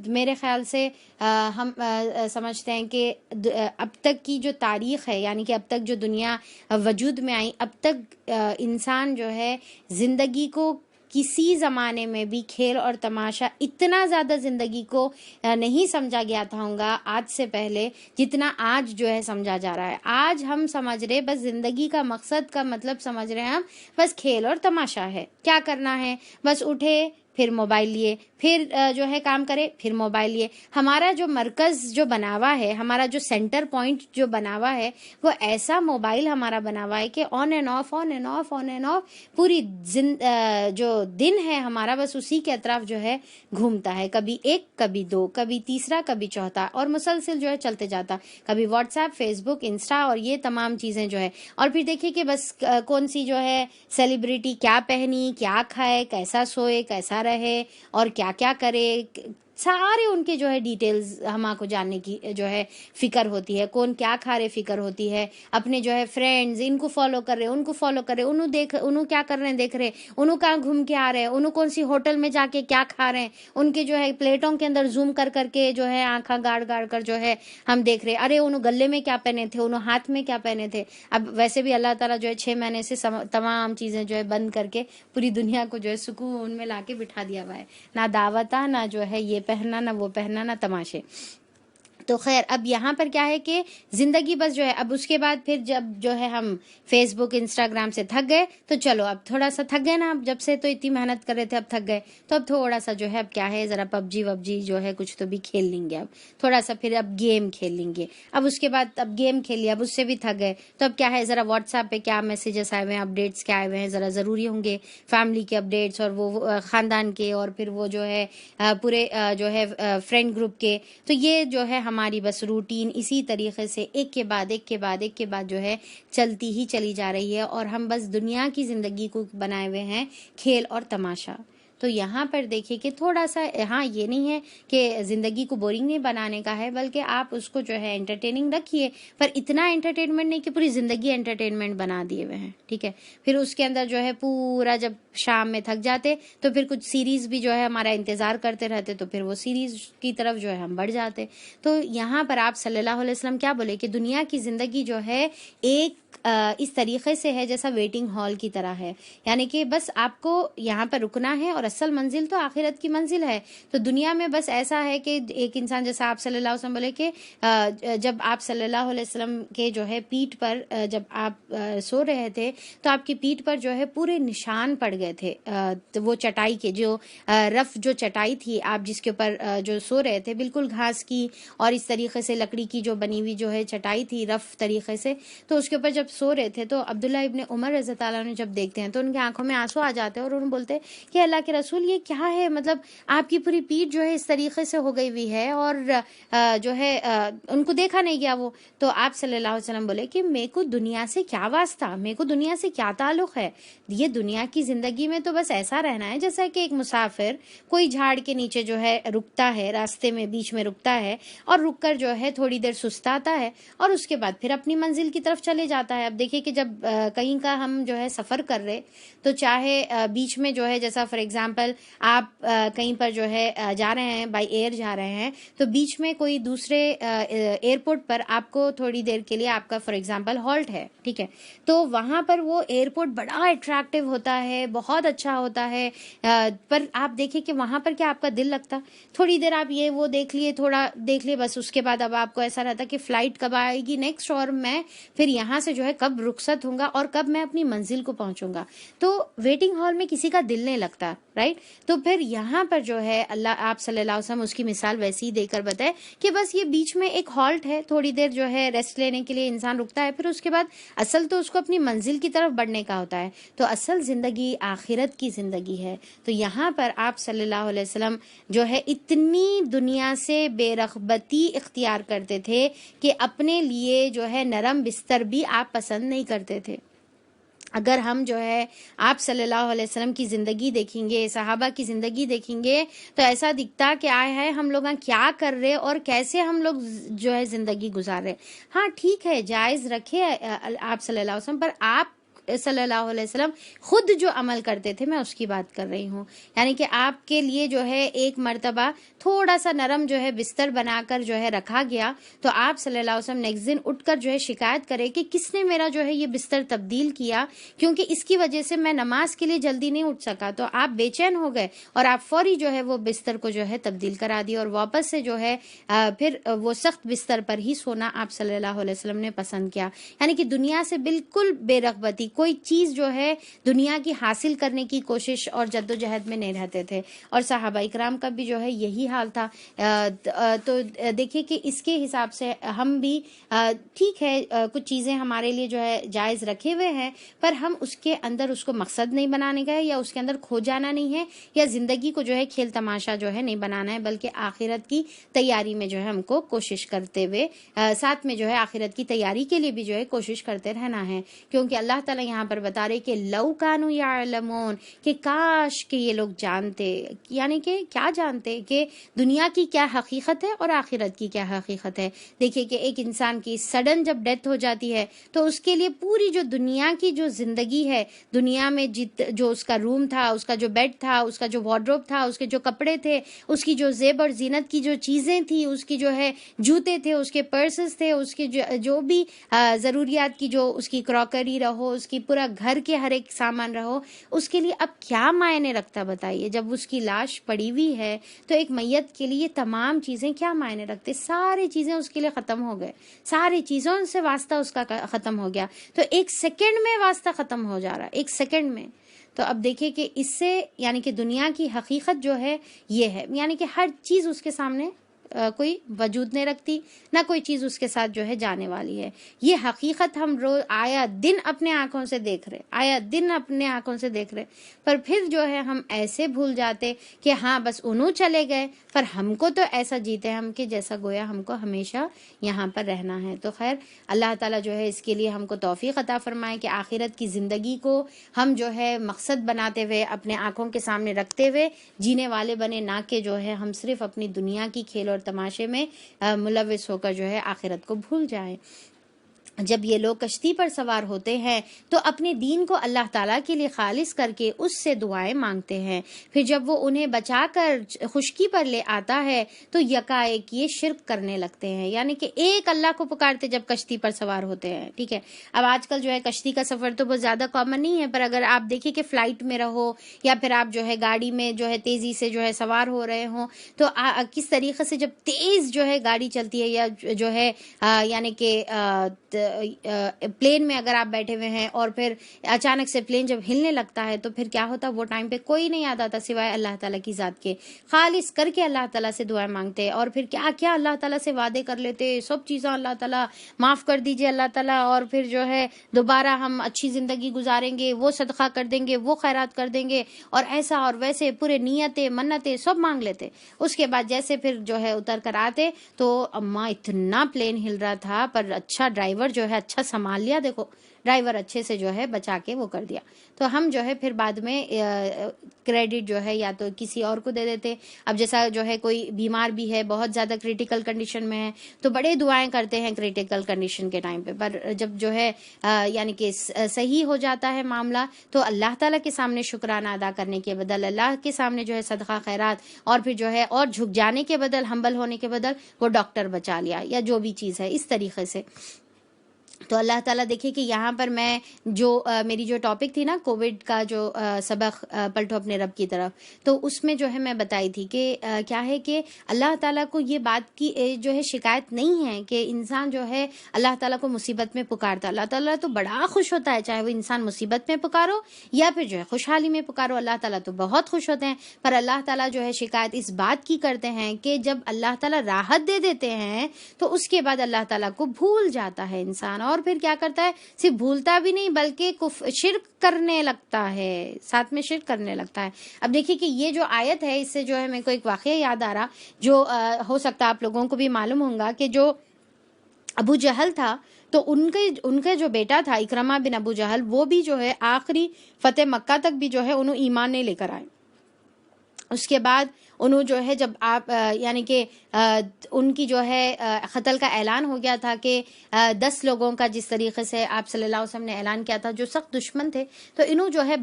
میرے خیال سے ہم سمجھتے ہیں کہ اب تک کی جو تاریخ ہے، یعنی کہ اب تک جو دنیا وجود میں آئی، اب تک انسان جو ہے زندگی کو کسی زمانے میں بھی کھیل اور تماشا اتنا زیادہ زندگی کو نہیں سمجھا گیا تھا ہوگا آج سے پہلے، جتنا آج جو ہے سمجھا جا رہا ہے۔ آج ہم سمجھ رہے بس زندگی کا مقصد کا مطلب سمجھ رہے ہیں ہم بس کھیل اور تماشا ہے، کیا کرنا ہے، بس اٹھے پھر موبائل لیے، پھر جو ہے کام کرے پھر موبائل لیے۔ ہمارا جو مرکز جو بنا ہوا ہے، ہمارا جو سینٹر پوائنٹ جو بنا ہوا ہے، وہ ایسا موبائل ہمارا بنا ہوا ہے کہ on and of on and of on and of پوری جو دن ہے ہمارا بس اسی کے اطراف جو ہے گھومتا ہے، کبھی ایک کبھی دو کبھی تیسرا کبھی چوتھا، اور مسلسل جو ہے چلتے جاتا، کبھی واٹس ایپ، فیس بک، انسٹا اور یہ تمام چیزیں جو ہے۔ اور پھر دیکھیے کہ بس کون سی جو ہے سیلیبریٹی کیا پہنی، کیا کھائے، کیسا سوئے، کیسا رہے اور کیا کیا کرے، سارے ان کے جو ہے ڈیٹیلز ہم کو جاننے کی جو ہے فکر ہوتی ہے، کون کیا کھا رہے فکر ہوتی ہے، اپنے جو ہے فرینڈز ان کو فالو کر رہے، ان کو فالو کر رہے، انہوں کیا کر رہے ہیں دیکھ رہے، انہوں کہاں گھوم کے آ رہے ہیں، انہوں کون سی ہوٹل میں جا کے کیا کھا رہے ہیں، ان کے جو ہے پلیٹوں کے اندر زوم کر کر کے جو ہے آنکھاں گاڑ گاڑ کر جو ہے ہم دیکھ رہے، ارے انہوں گلے میں کیا پہنے تھے، انہوں ہاتھ میں کیا پہنے تھے۔ اب ویسے بھی اللہ تعالیٰ جو ہے 6 مہینے سے تمام چیزیں جو ہے بند کر کے پوری دنیا کو جو ہے سکون میں لا کے بٹھا دیا ہوا ہے، نہ دعوتہ، نہ جو ہے یہ پہننا، نہ وہ پہننا، نہ تماشے۔ تو خیر اب یہاں پر کیا ہے کہ زندگی بس جو ہے اب اس کے بعد پھر جب جو ہے ہم فیس بک انسٹاگرام سے تھک گئے تو چلو اب تھوڑا سا تھک گئے نا، اب جب سے تو اتنی محنت کر رہے تھے اب تھک گئے تو اب تھوڑا سا جو ہے اب کیا ہے ذرا پب جی جو ہے کچھ تو بھی کھیل لیں گے، اب تھوڑا سا پھر اب گیم کھیل لیں گے، اب اس کے بعد اب گیم کھیل لیا، اب اس سے بھی تھک گئے تو اب کیا ہے ذرا واٹس ایپ پہ کیا میسیجز آئے ہوئے ہیں، اپڈیٹس کیا آئے ہوئے ہیں، ذرا ضروری ہوں گے فیملی کے اپڈیٹس اور وہ خاندان کے اور پھر وہ جو ہے پورے جو ہے فرینڈ گروپ کے، تو یہ جو ہے ہماری بس روٹین اسی طریقے سے ایک کے بعد ایک کے بعد ایک کے بعد جو ہے چلتی ہی چلی جا رہی ہے، اور ہم بس دنیا کی زندگی کو بنائے ہوئے ہیں کھیل اور تماشا۔ تو یہاں پر دیکھیے کہ تھوڑا سا ہاں یہ نہیں ہے کہ زندگی کو بورنگ نہیں بنانے کا ہے، بلکہ آپ اس کو جو ہے انٹرٹیننگ رکھیے، پر اتنا انٹرٹینمنٹ نہیں کہ پوری زندگی انٹرٹینمنٹ بنا دیے ہوئے ہیں، ٹھیک ہے۔ پھر اس کے اندر جو ہے پورا جب شام میں تھک جاتے تو پھر کچھ سیریز بھی جو ہے ہمارا انتظار کرتے رہتے تو پھر وہ سیریز کی طرف جو ہے ہم بڑھ جاتے۔ تو یہاں پر آپ صلی اللہ علیہ وسلم کیا بولے کہ دنیا کی زندگی جو ہے ایک اس طریقے سے ہے جیسا ویٹنگ ہال کی طرح ہے، یعنی کہ بس آپ کو یہاں پر رکنا ہے اور اصل منزل تو آخرت کی منزل ہے۔ تو دنیا میں بس ایسا ہے کہ ایک انسان جیسا آپ صلی اللہ علیہ وسلم بولے کہ جب آپ صلی اللہ علیہ وسلم کے جو ہے پیٹھ پر جب آپ سو رہے تھے تو آپ کی پیٹھ پر جو ہے پورے نشان پڑ گئے تھے، وہ چٹائی کے جو رف جو چٹائی تھی آپ جس کے اوپر جو سو رہے تھے، بالکل گھاس کی اور اس طریقے سے لکڑی کی جو بنی ہوئی جو ہے چٹائی تھی رف طریقے سے، تو اس کے اوپر جب سو رہے تھے تو عبداللہ ابن عمر رضی اللہ عنہ جب دیکھتے ہیں تو ان کی آنکھوں میں آنسو آ جاتے ہیں اور انہوں بولتے کہ اللہ کے رسول یہ کیا ہے، مطلب آپ کی پوری پیٹھ جو ہے اس طریقے سے ہو گئی ہوئی ہے اور جو ہے ان کو دیکھا نہیں گیا وہ۔ تو آپ صلی اللہ علیہ وسلم بولے کہ میرے کو دنیا سے کیا واسطہ، میرے کو دنیا سے کیا تعلق ہے، یہ دنیا کی زندگی میں تو بس ایسا رہنا ہے جیسا کہ ایک مسافر کوئی جھاڑ کے نیچے جو ہے رکتا ہے، راستے میں بیچ میں رکتا ہے اور رک کر جو ہے تھوڑی دیر سستاتا ہے اور اس کے بعد پھر اپنی منزل کی طرف چلے جاتا ہے۔ اب دیکھیے کہ جب کہیں کا ہم جو ہے سفر کر رہے تو چاہے بیچ میں جو ہے جیسا فار ایگزامپل آپ کہیں پر جو ہے جا رہے ہیں، بائی ایئر جا رہے ہیں تو بیچ میں کوئی دوسرے ایئرپورٹ پر آپ کو تھوڑی دیر کے لیے آپ کا فار ایگزامپل ہالٹ ہے، ٹھیک ہے، تو وہاں پر وہ ایئرپورٹ بڑا اٹریکٹیو ہوتا ہے، بہت اچھا ہوتا ہے، پر آپ دیکھیں کہ وہاں پر کیا آپ کا دل لگتا، تھوڑی دیر آپ یہ وہ دیکھ لیے، تھوڑا دیکھ لیے، بس اس کے بعد اب آپ کو ایسا رہتا کہ فلائٹ کب آئے گی نیکسٹ اور میں پھر یہاں سے جو ہے کب رخصت ہوں گا اور کب میں اپنی منزل کو پہنچوں گا۔ تو ویٹنگ ہال میں کسی کا دل نہیں لگتا، رائٹ۔ تو پھر یہاں پر جو ہے اللہ آپ صلی اللہ علیہ وسلم اس کی مثال ویسی ہی دے کر بتائے کہ بس یہ بیچ میں ایک ہالٹ ہے، تھوڑی دیر جو ہے ریسٹ لینے کے لیے انسان رکتا ہے، پھر اس کے بعد اصل تو اس کو اپنی منزل کی طرف بڑھنے کا ہوتا ہے۔ تو اصل زندگی آخرت کی زندگی ہے۔ تو یہاں پر آپ صلی اللہ علیہ وسلم جو ہے اتنی دنیا سے بے رغبتی اختیار کرتے تھے کہ اپنے لیے جو ہے نرم بستر بھی آپ پسند نہیں کرتے تھے۔ اگر ہم جو ہے آپ صلی اللہ علیہ وسلم کی زندگی دیکھیں گے، صحابہ کی زندگی دیکھیں گے، تو ایسا دکھتا کہ آئے ہے ہم لوگ کیا کر رہے اور کیسے ہم لوگ جو ہے زندگی گزار رہے۔ ہاں ٹھیک ہے، جائز رکھے آپ صلی اللہ علیہ وسلم، پر آپ صلی اللہ علیہ وسلم خود جو عمل کرتے تھے میں اس کی بات کر رہی ہوں، یعنی کہ آپ کے لیے جو ہے ایک مرتبہ تھوڑا سا نرم جو ہے بستر بنا کر جو ہے رکھا گیا، تو آپ صلی اللہ علیہ وسلم نیکسٹ دن اٹھ کر جو ہے شکایت کرے کہ کس نے میرا جو ہے یہ بستر تبدیل کیا، کیونکہ اس کی وجہ سے میں نماز کے لیے جلدی نہیں اٹھ سکا، تو آپ بے چین ہو گئے اور آپ فوری جو ہے وہ بستر کو جو ہے تبدیل کرا دیا اور واپس سے جو ہے پھر وہ سخت بستر پر ہی سونا آپ صلی اللہ علیہ وسلم نے پسند کیا۔ یعنی کہ دنیا سے بالکل بے رغبتی، کوئی چیز جو ہے دنیا کی حاصل کرنے کی کوشش اور جدوجہد میں نہیں رہتے تھے، اور صحابہ اکرام کا بھی جو ہے یہی حال تھا۔ تو دیکھیے کہ اس کے حساب سے ہم بھی ٹھیک ہے کچھ چیزیں ہمارے لیے جو ہے جائز رکھے ہوئے ہیں، پر ہم اس کے اندر اس کو مقصد نہیں بنانے کا ہے، یا اس کے اندر کھو جانا نہیں ہے، یا زندگی کو جو ہے کھیل تماشا جو ہے نہیں بنانا ہے، بلکہ آخرت کی تیاری میں جو ہے ہم کو کوشش کرتے ہوئے ساتھ میں جو ہے آخرت کی تیاری کے لیے بھی جو ہے کوشش کرتے رہنا ہے، کیونکہ اللہ تعالیٰ یہاں پر بتا رہے کہ لو کانوا یعلمون، کہ کاش کہ یہ لوگ جانتے، یعنی کہ کیا جانتے کہ دنیا کی کیا حقیقت ہے اور آخرت کی کیا حقیقت ہے۔ دیکھیے کہ ایک انسان کی سڈن جب ڈیتھ ہو جاتی ہے تو اس کے لیے پوری جو دنیا کی جو زندگی ہے، دنیا میں جو اس کا روم تھا، اس کا جو بیڈ تھا، اس کا جو وارڈروب تھا، اس کے جو کپڑے تھے، اس کی جو زیب اور زینت کی جو چیزیں تھی، اس کی جو ہے جوتے تھے، اس کے پرسز تھے، اس کے جو بھی ضروریات کی جو اس کی کراکری رہو، اس کی پورا گھر کے ہر ایک سامان رہو، اس کے لیے اب کیا معنی رکھتا بتائیے؟ جب اس کی لاش پڑی ہوئی ہے تو ایک میت کے لیے تمام چیزیں کیا معنی رکھتے؟ ساری چیزیں اس کے لیے ختم ہو گئے، ساری چیزوں سے واسطہ اس کا ختم ہو گیا، تو ایک سیکنڈ میں واسطہ ختم ہو جا رہا، ایک سیکنڈ میں۔ تو اب دیکھیں کہ اس سے یعنی کہ دنیا کی حقیقت جو ہے یہ ہے، یعنی کہ ہر چیز اس کے سامنے کوئی وجود نہیں رکھتی، نہ کوئی چیز اس کے ساتھ جو ہے جانے والی ہے۔ یہ حقیقت ہم روز آیا دن اپنے آنکھوں سے دیکھ رہے، آیا دن اپنے آنکھوں سے دیکھ رہے، پر پھر جو ہے ہم ایسے بھول جاتے کہ ہاں بس انہوں چلے گئے، پر ہم کو تو ایسا جیتے ہم کہ جیسا گویا ہم کو ہمیشہ یہاں پر رہنا ہے۔ تو خیر اللہ تعالیٰ جو ہے اس کے لیے ہم کو توفیق عطا فرمائے کہ آخرت کی زندگی کو ہم جو ہے مقصد بناتے ہوئے، اپنے آنکھوں کے سامنے رکھتے ہوئے جینے والے بنے، نہ کہ جو ہے ہم صرف اپنی دنیا کی کھیل اور تماشے میں ملوث ہو کر جو ہے آخرت کو بھول جائیں۔ جب یہ لوگ کشتی پر سوار ہوتے ہیں تو اپنے دین کو اللہ تعالیٰ کے لیے خالص کر کے اس سے دعائیں مانگتے ہیں، پھر جب وہ انہیں بچا کر خشکی پر لے آتا ہے تو یکایک یہ شرک کرنے لگتے ہیں، یعنی کہ ایک اللہ کو پکارتے جب کشتی پر سوار ہوتے ہیں۔ ٹھیک ہے، اب آج کل جو ہے کشتی کا سفر تو بہت زیادہ کامن نہیں ہے، پر اگر آپ دیکھیں کہ فلائٹ میں رہو یا پھر آپ جو ہے گاڑی میں جو ہے تیزی سے جو ہے سوار ہو رہے ہوں، تو کس طریقے سے جب تیز جو ہے گاڑی چلتی ہے، یا جو ہے یعنی کہ پلین میں اگر آپ بیٹھے ہوئے ہیں اور پھر اچانک سے پلین جب ہلنے لگتا ہے تو پھر کیا ہوتا؟ وہ ٹائم پہ کوئی نہیں یاد آتا سوائے اللہ تعالیٰ کی ذات کے، خالص کر کے اللہ تعالیٰ سے دعائیں مانگتے، اور پھر کیا کیا اللہ تعالیٰ سے وعدے کر لیتے، سب چیزیں اللہ تعالیٰ معاف کر دیجئے اللہ تعالیٰ، اور پھر جو ہے دوبارہ ہم اچھی زندگی گزاریں گے، وہ صدقہ کر دیں گے، وہ خیرات کر دیں گے، اور ایسا اور ویسے پورے نیتیں منتیں سب مانگ لیتے۔ اس کے بعد جیسے پھر جو ہے اتر کر آتے تو اماں اتنا پلین ہل رہا تھا، پر اچھا ڈرائیور جو ہے اچھا سنبھال لیا، دیکھو ڈرائیور اچھے سے جو ہے بچا کے وہ کر دیا، تو ہم جو ہے پھر بعد میں کریڈٹ جو ہے یا تو کسی اور کو دے دیتے۔ اب جیسا جو ہے کوئی بیمار بھی ہے، بہت زیادہ کریٹیکل کنڈیشن میں ہے، تو بڑے دعائیں کرتے ہیں کریٹیکل کنڈیشن کے ٹائم پہ، پر جب جو ہے یعنی کہ صحیح ہو جاتا ہے معاملہ تو اللہ تعالیٰ کے سامنے شکرانہ ادا کرنے کے بدل، اللہ کے سامنے جو ہے صدقہ خیرات، اور پھر جو ہے اور جھک جانے کے بدل، ہمبل ہونے کے بدل وہ ڈاکٹر بچا لیا یا جو بھی چیز ہے، اس طریقے سے۔ تو اللہ تعالیٰ دیکھیں کہ یہاں پر میں جو میری جو ٹاپک تھی نا کووڈ کا جو سبق پلٹو اپنے رب کی طرف، تو اس میں جو ہے میں بتائی تھی کہ کیا ہے کہ اللہ تعالیٰ کو یہ بات کی جو ہے شکایت نہیں ہے کہ انسان جو ہے اللہ تعالیٰ کو مصیبت میں پکارتا، اللہ تعالیٰ تو بڑا خوش ہوتا ہے، چاہے وہ انسان مصیبت میں پکارو یا پھر جو ہے خوشحالی میں پکارو، اللہ تعالیٰ تو بہت خوش ہوتے ہیں، پر اللہ تعالیٰ جو ہے شکایت اس بات کی کرتے ہیں کہ جب اللہ تعالیٰ راحت دے دیتے ہیں تو اس کے بعد اللہ تعالیٰ کو بھول جاتا ہے انسان، اور پھر کیا کرتا ہے؟ صرف بھولتا بھی نہیں بلکہ شرک کرنے لگتا ہے، ساتھ میں شرک کرنے لگتا ہے۔ اب دیکھیے کہ یہ جو آیت ہے اس سے جو ہے میرے کو ایک واقعہ یاد آ رہا، جو ہو سکتا ہے آپ لوگوں کو بھی معلوم ہوگا، کہ جو ابو جہل تھا تو ان کے جو بیٹا تھا اکرمہ بن ابو جہل، وہ بھی جو ہے آخری فتح مکہ تک بھی جو ہے انہوں ایمان نہیں لے کر آئے. اس کے بعد انہوں جو ہے جب آپ یعنی کہ ان کی جو ہے قتل کا اعلان ہو گیا تھا کہ 10 لوگوں کا جس طریقے سے آپ صلی اللہ علیہ وسلم نے اعلان کیا تھا جو سخت دشمن تھے، تو انہوں جو ہے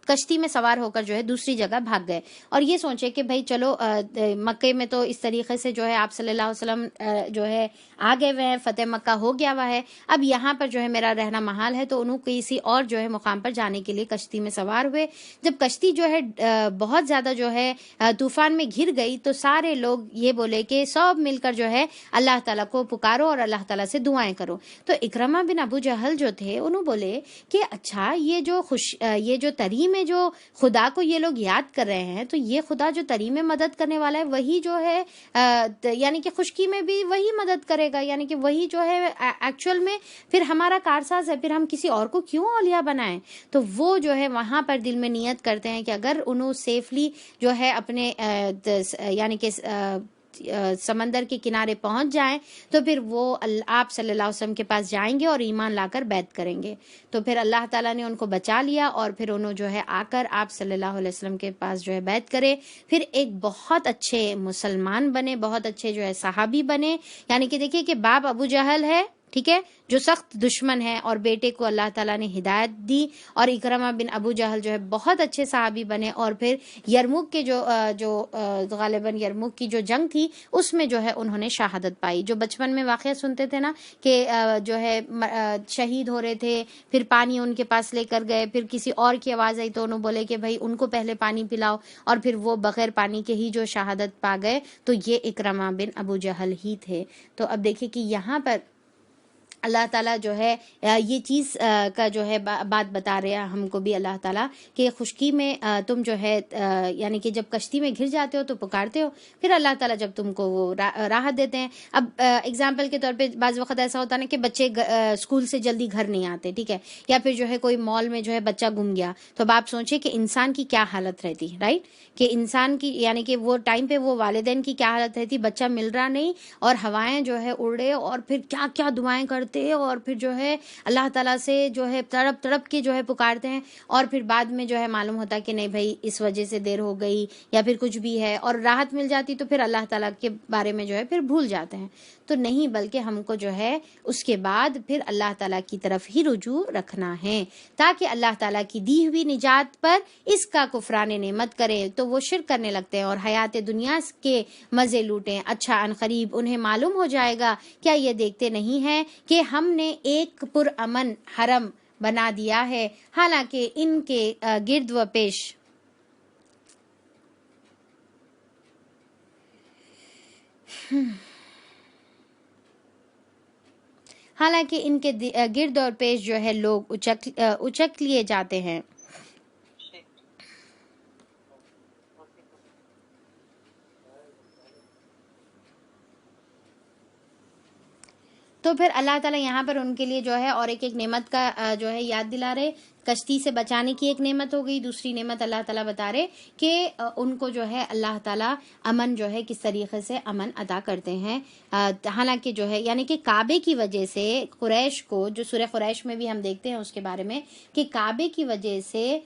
کشتی میں سوار ہو کر جو ہے دوسری جگہ بھاگ گئے اور یہ سوچے کہ بھائی چلو مکے میں تو اس طریقے سے جو ہے آپ صلی اللہ علیہ وسلم جو ہے آ گئے ہوئے ہیں، فتح مکہ ہو گیا ہوا ہے، اب یہاں پر جو ہے میرا رہنا محال ہے. تو انہوں کسی اور جو ہے مقام پر جانے کے لیے کشتی میں سوار ہوئے. جب کشتی جو ہے بہت زیادہ جو ہے طوفان میں گھر گئی تو سارے لوگ یہ بولے کہ سب مل کر جو ہے اللہ تعالیٰ کو پکارو اور اللہ تعالیٰ سے دعائیں کرو. تو اکرمہ بن ابو جہل جو تھے انہوں بولے کہ اچھا یہ جو تری میں جو خدا کو یہ لوگ یاد کر رہے ہیں، تو یہ خدا جو تری میں مدد کرنے والا ہے وہی جو ہے یعنی کہ خشکی میں بھی وہی مدد کرے گا، یعنی کہ وہی جو ہے ایکچوئل میں پھر ہمارا کارساز ہے، پھر ہم کسی اور کو کیوں اولیاء بنائیں. تو وہ جو ہے وہاں پر دل میں نیت کرتے ہیں کہ اگر انہوں سیفلی جو ہے اپنے یعنی کہ سمندر کے کنارے پہنچ جائیں تو پھر وہ آپ صلی اللہ علیہ وسلم کے پاس جائیں گے اور ایمان لا کر بیعت کریں گے. تو پھر اللہ تعالیٰ نے ان کو بچا لیا اور پھر انہوں جو ہے آ کر آپ صلی اللہ علیہ وسلم کے پاس جو ہے بیعت کرے، پھر ایک بہت اچھے مسلمان بنے، بہت اچھے جو ہے صحابی بنے. یعنی کہ دیکھیے کہ باپ ابو جہل ہے، ٹھیک ہے، جو سخت دشمن ہے، اور بیٹے کو اللہ تعالیٰ نے ہدایت دی، اور اکرمہ بن ابو جہل جو ہے بہت اچھے صحابی بنے. اور پھر یرموک کے جو غالباً یرموک کی جو جنگ تھی اس میں جو ہے انہوں نے شہادت پائی. جو بچپن میں واقعہ سنتے تھے نا کہ جو ہے شہید ہو رہے تھے، پھر پانی ان کے پاس لے کر گئے، پھر کسی اور کی آواز آئی تو انہوں بولے کہ بھائی ان کو پہلے پانی پلاؤ، اور پھر وہ بغیر پانی کے ہی جو شہادت پا گئے. تو یہ اکرمہ بن ابو جہل ہی تھے. تو اب دیکھیں کہ یہاں پر اللہ تعالیٰ جو ہے یہ چیز کا جو ہے بات بتا رہے ہیں ہم کو بھی اللہ تعالیٰ کہ خشکی میں تم جو ہے یعنی کہ جب کشتی میں گھر جاتے ہو تو پکارتے ہو، پھر اللہ تعالیٰ جب تم کو وہ راحت دیتے ہیں. اب اگزامپل کے طور پہ بعض وقت ایسا ہوتا ہے نا کہ بچے اسکول سے جلدی گھر نہیں آتے، ٹھیک ہے، یا پھر جو ہے کوئی مال میں جو ہے بچہ گم گیا، تو اب آپ سوچیں کہ انسان کی کیا حالت رہتی، رائٹ، کہ انسان کی یعنی کہ وہ ٹائم پہ وہ والدین کی کیا حالت رہتی، بچہ مل رہا نہیں اور ہوائیں جو ہے اڑ رہے اور پھر کیا کیا دعائیں کرتے اور پھر جو ہے اللہ تعالیٰ سے جو ہے تڑپ تڑپ کے جو ہے پکارتے ہیں، اور پھر بعد میں جو ہے معلوم ہوتا کہ نہیں بھائی اس وجہ سے دیر ہو گئی یا پھر کچھ بھی ہے، اور راحت مل جاتی تو پھر اللہ تعالیٰ کے بارے میں جو ہے پھر بھول جاتے ہیں. تو نہیں، بلکہ ہم کو جو ہے اس کے بعد پھر اللہ تعالیٰ کی طرف ہی رجوع رکھنا ہے تاکہ اللہ تعالیٰ کی دی ہوئی نجات پر اس کا کفران نعمت کرے تو وہ شرک کرنے لگتے ہیں اور حیات دنیا کے مزے لوٹیں. اچھا عنقریب انہیں معلوم ہو جائے گا، کیا یہ دیکھتے نہیں ہیں کہ ہم نے ایک پرامن حرم بنا دیا ہے، حالانکہ ان کے گرد و پیش حالانکہ ان کے گرد اور پیش جو ہے لوگ اچک لیے جاتے ہیں. تو پھر اللہ تعالیٰ یہاں پر ان کے لیے جو ہے اور ایک ایک نعمت کا جو ہے یاد دلا رہے. کشتی سے بچانے کی ایک نعمت ہو گئی، دوسری نعمت اللہ تعالیٰ بتا رہے کہ ان کو جو ہے اللہ تعالیٰ امن جو ہے کس طریقے سے امن عطا کرتے ہیں. حالانکہ جو ہے یعنی کہ کعبے کی وجہ سے قریش کو، جو سورہ قریش میں بھی ہم دیکھتے ہیں اس کے بارے میں کہ کعبے کی وجہ سے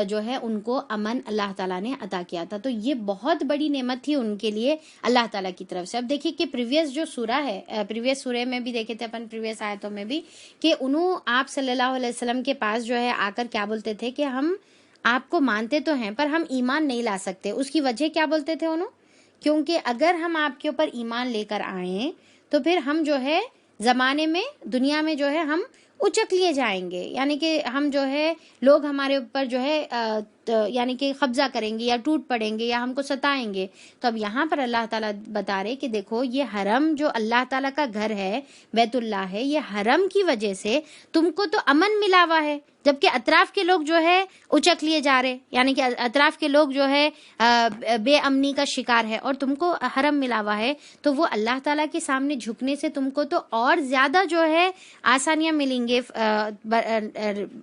جو ہے ان کو امن اللہ تعالیٰ نے عطا کیا تھا. تو یہ بہت بڑی نعمت تھی ان کے لیے اللہ تعالیٰ کی طرف سے. اب دیکھیے کہ پریویس جو سورہ ہے، پریویس سورہ میں بھی دیکھے تھے اپن، پریویس آیتوں میں بھی، کہ انہوں آپ صلی اللہ علیہ وسلم کے پاس جو ہے آ کر کیا بولتے تھے کہ ہم آپ کو مانتے تو ہیں پر ہم ایمان نہیں لا سکتے. اس کی وجہ کیا بولتے تھے انہوں؟ کیونکہ اگر ہم آپ کے اوپر ایمان لے کر آئیں تو پھر ہم جو ہے زمانے میں دنیا میں جو ہے ہم اچک لیے جائیں گے، یعنی کہ ہم جو ہے لوگ ہمارے اوپر جو ہے یعنی کہ قبضہ کریں گے یا ٹوٹ پڑیں گے یا ہم کو ستائیں گے. تو اب یہاں پر اللہ تعالیٰ بتا رہے کہ دیکھو یہ حرم جو اللہ تعالیٰ کا گھر ہے، بیت اللہ ہے، یہ حرم کی وجہ سے تم کو تو امن ملا ہوا ہے، جبکہ اطراف کے لوگ جو ہے اچک لیے جا رہے، یعنی کہ اطراف کے لوگ جو ہے بے امنی کا شکار ہے اور تم کو حرم ملا ہوا ہے. تو وہ اللہ تعالیٰ کے سامنے جھکنے سے تم کو تو اور زیادہ جو ہے آسانیاں ملیں گے،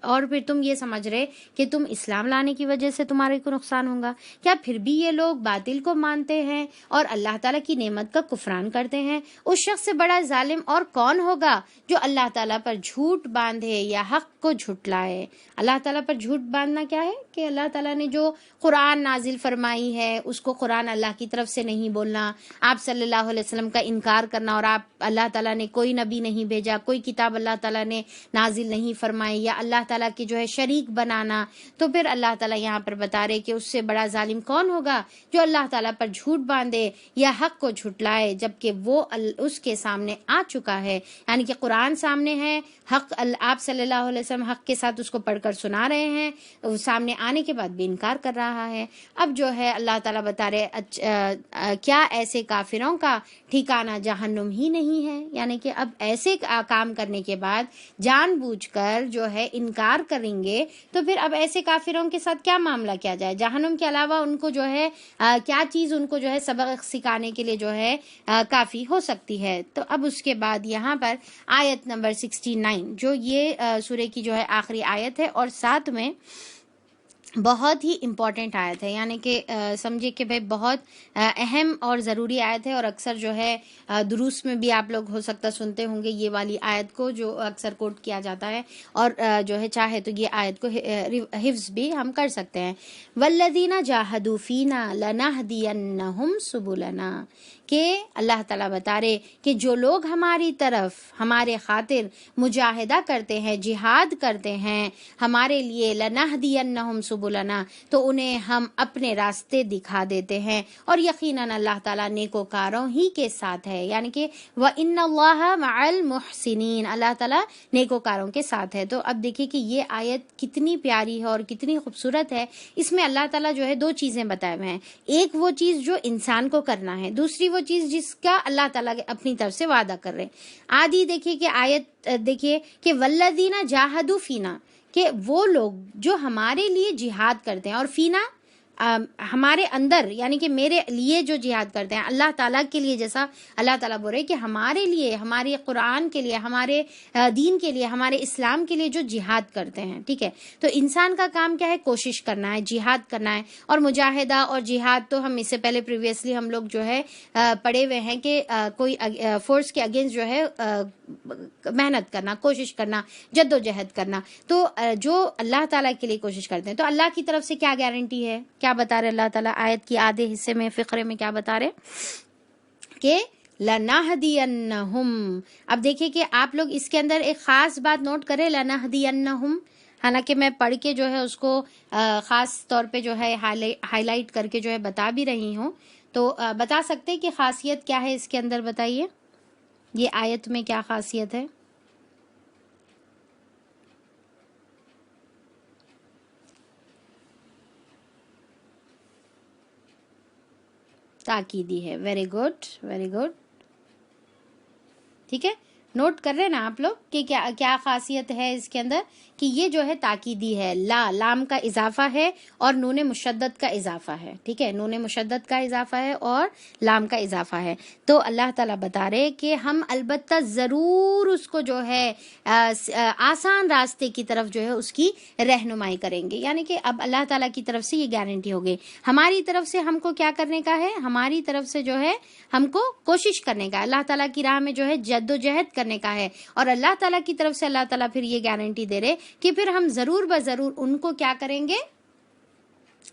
اور پھر تم یہ سمجھ رہے کہ تم اسلام لانے کی وجہ سے تمہارے کو نقصان ہوگا؟ کیا پھر بھی یہ لوگ باطل کو مانتے ہیں اور اللہ تعالیٰ کی نعمت کا کفران کرتے ہیں؟ اس شخص سے بڑا ظالم اور کون ہوگا جو اللہ تعالیٰ پر جھوٹ باندھے یا حق کو جھٹلائے۔ اللہ تعالیٰ پر جھوٹ باندھنا کیا ہے؟ کہ اللہ تعالیٰ نے جو قرآن نازل فرمائی ہے اس کو قرآن اللہ کی طرف سے نہیں بولنا، آپ صلی اللہ علیہ وسلم کا انکار کرنا، اور آپ اللہ تعالیٰ نے کوئی نبی نہیں بھیجا، کوئی کتاب اللہ تعالیٰ نے نازل نہیں فرمائی، یا اللہ تعالیٰ کی جو ہے شریک بنانا۔ تو پھر اللہ تعالیٰ یہاں پر بتا رہے کہ اس سے بڑا ظالم کون ہوگا جو اللہ تعالیٰ پر جھوٹ باندھے یا حق کو جھٹلائے جبکہ وہ اس کے سامنے آ چکا ہے، یعنی کہ قرآن سامنے ہے، حق آپ صلی اللہ علیہ وسلم حق کے ساتھ اس کو پڑھ کر سنا رہے ہیں، سامنے آنے کے بعد بھی انکار کر رہا ہے۔ اب جو ہے اللہ تعالیٰ بتا رہے کیا ایسے کافروں کا ٹھکانہ جہنم ہی نہیں ہے، یعنی کہ اب ایسے کام کرنے کے بعد جان بوجھ کر جو ہے انکار کریں گے تو پھر اب ایسے کافروں کے ساتھ کیا معاملہ کیا جائے؟ جہنم کے علاوہ ان کو جو ہے کیا چیز ان کو جو ہے سبق سکھانے کے لیے جو ہے کافی ہو سکتی ہے۔ تو اب اس کے بعد یہاں پر آیت نمبر 69 جو یہ سورہ کی جو ہے آخری آیت ہے اور ساتھ میں بہت ہی امپورٹنٹ آیت ہے، یعنی کہ سمجھے کہ بھائی بہت اہم اور ضروری آیت ہے، اور اکثر جو ہے دروس میں بھی آپ لوگ ہو سکتا سنتے ہوں گے یہ والی آیت کو جو اکثر کوٹ کیا جاتا ہے، اور جو ہے چاہے تو یہ آیت کو حفظ بھی ہم کر سکتے ہیں۔ وَالَّذِينَ جَاهَدُوا فِينَا لَنَهْدِيَنَّهُمْ سُبُلَنَا، کہ اللہ تعالیٰ بتا رہے کہ جو لوگ ہماری طرف ہمارے خاطر مجاہدہ کرتے ہیں، جہاد کرتے ہیں ہمارے لیے، لَنَهْدِيَنَّهُمْ سُبُلَنَا، تو انہیں ہم اپنے راستے دکھا دیتے ہیں، اور یقیناً اللہ تعالیٰ نیکوکاروں ہی کے ساتھ ہے، یعنی کہ وَإِنَّ اللَّهَ مَعَ الْمُحْسِنِينَ، اللہ تعالیٰ نیکوکاروں کے ساتھ ہے۔ تو اب دیکھیں کہ یہ آیت کتنی پیاری ہے اور کتنی خوبصورت ہے۔ اس میں اللہ تعالیٰ جو ہے دو چیزیں بتائے ہوئے ہیں، ایک وہ چیز جو انسان کو کرنا ہے، دوسری وہ چیز جس کا اللہ تعالیٰ اپنی طرف سے وعدہ کر رہے ہیں۔ آدھی دیکھیے کہ آیت دیکھیے کہ وَالَّذِينَ جَاهَدُوا فِينَا، کہ وہ لوگ جو ہمارے لیے جہاد کرتے ہیں، اور فینا ہمارے اندر، یعنی کہ میرے لیے جو جہاد کرتے ہیں اللہ تعالیٰ کے لیے، جیسا اللہ تعالیٰ بول رہے کہ ہمارے لیے، ہمارے قرآن کے لیے، ہمارے دین کے لیے، ہمارے اسلام کے لیے جو جہاد کرتے ہیں، ٹھیک ہے۔ تو انسان کا کام کیا ہے؟ کوشش کرنا ہے، جہاد کرنا ہے، اور مجاہدہ اور جہاد تو ہم اس سے پہلے پریویسلی ہم لوگ جو ہے پڑھے ہوئے ہیں کہ کوئی فورس کے اگینسٹ جو ہے محنت کرنا، کوشش کرنا، جد و جہد کرنا۔ تو جو اللہ تعالیٰ کے لیے کوشش کرتے ہیں تو اللہ کی طرف سے کیا گارنٹی ہے؟ کیا بتا رہے اللہ تعالیٰ آیت کی آدھے حصے میں فقرے میں کیا بتا رہے کہ لَنَهْدِيَنَّهُمْ۔ اب دیکھیں کہ آپ لوگ اس کے اندر ایک خاص بات نوٹ کریں، لَنَهْدِيَنَّهُمْ، حالانکہ میں پڑھ کے جو ہے اس کو خاص طور پہ جو ہے ہائی لائٹ کر کے جو ہے بتا بھی رہی ہوں، تو بتا سکتے کہ خاصیت کیا ہے اس کے اندر؟ بتائیے یہ آیت میں کیا خاصیت ہے؟ تاکیدی ہے، ویری گڈ ویری گڈ، ٹھیک ہے۔ نوٹ کر رہے ہیں نا آپ لوگ کہ کیا خاصیت ہے اس کے اندر؟ کہ یہ جو ہے تاکیدی ہے، لام کا اضافہ ہے اور نون مشدد کا اضافہ ہے، ٹھیک ہے، نون مشدد کا اضافہ ہے اور لام کا اضافہ ہے۔ تو اللہ تعالیٰ بتا رہے کہ ہم البتہ ضرور اس کو جو ہے آسان راستے کی طرف جو ہے اس کی رہنمائی کریں گے، یعنی کہ اب اللہ تعالیٰ کی طرف سے یہ گارنٹی ہو گئی، ہماری طرف سے ہم کو کیا کرنے کا ہے؟ ہماری طرف سے جو ہے ہم کو کوشش کرنے کا ہے، اللہ تعالیٰ کی راہ میں جو ہے جد و جہد کرنے کا ہے، اور اللہ تعالیٰ کی طرف سے اللہ تعالیٰ پھر یہ گارنٹی دے رہے کہ پھر ہم ضرور بضرور ان کو کیا کریں گے؟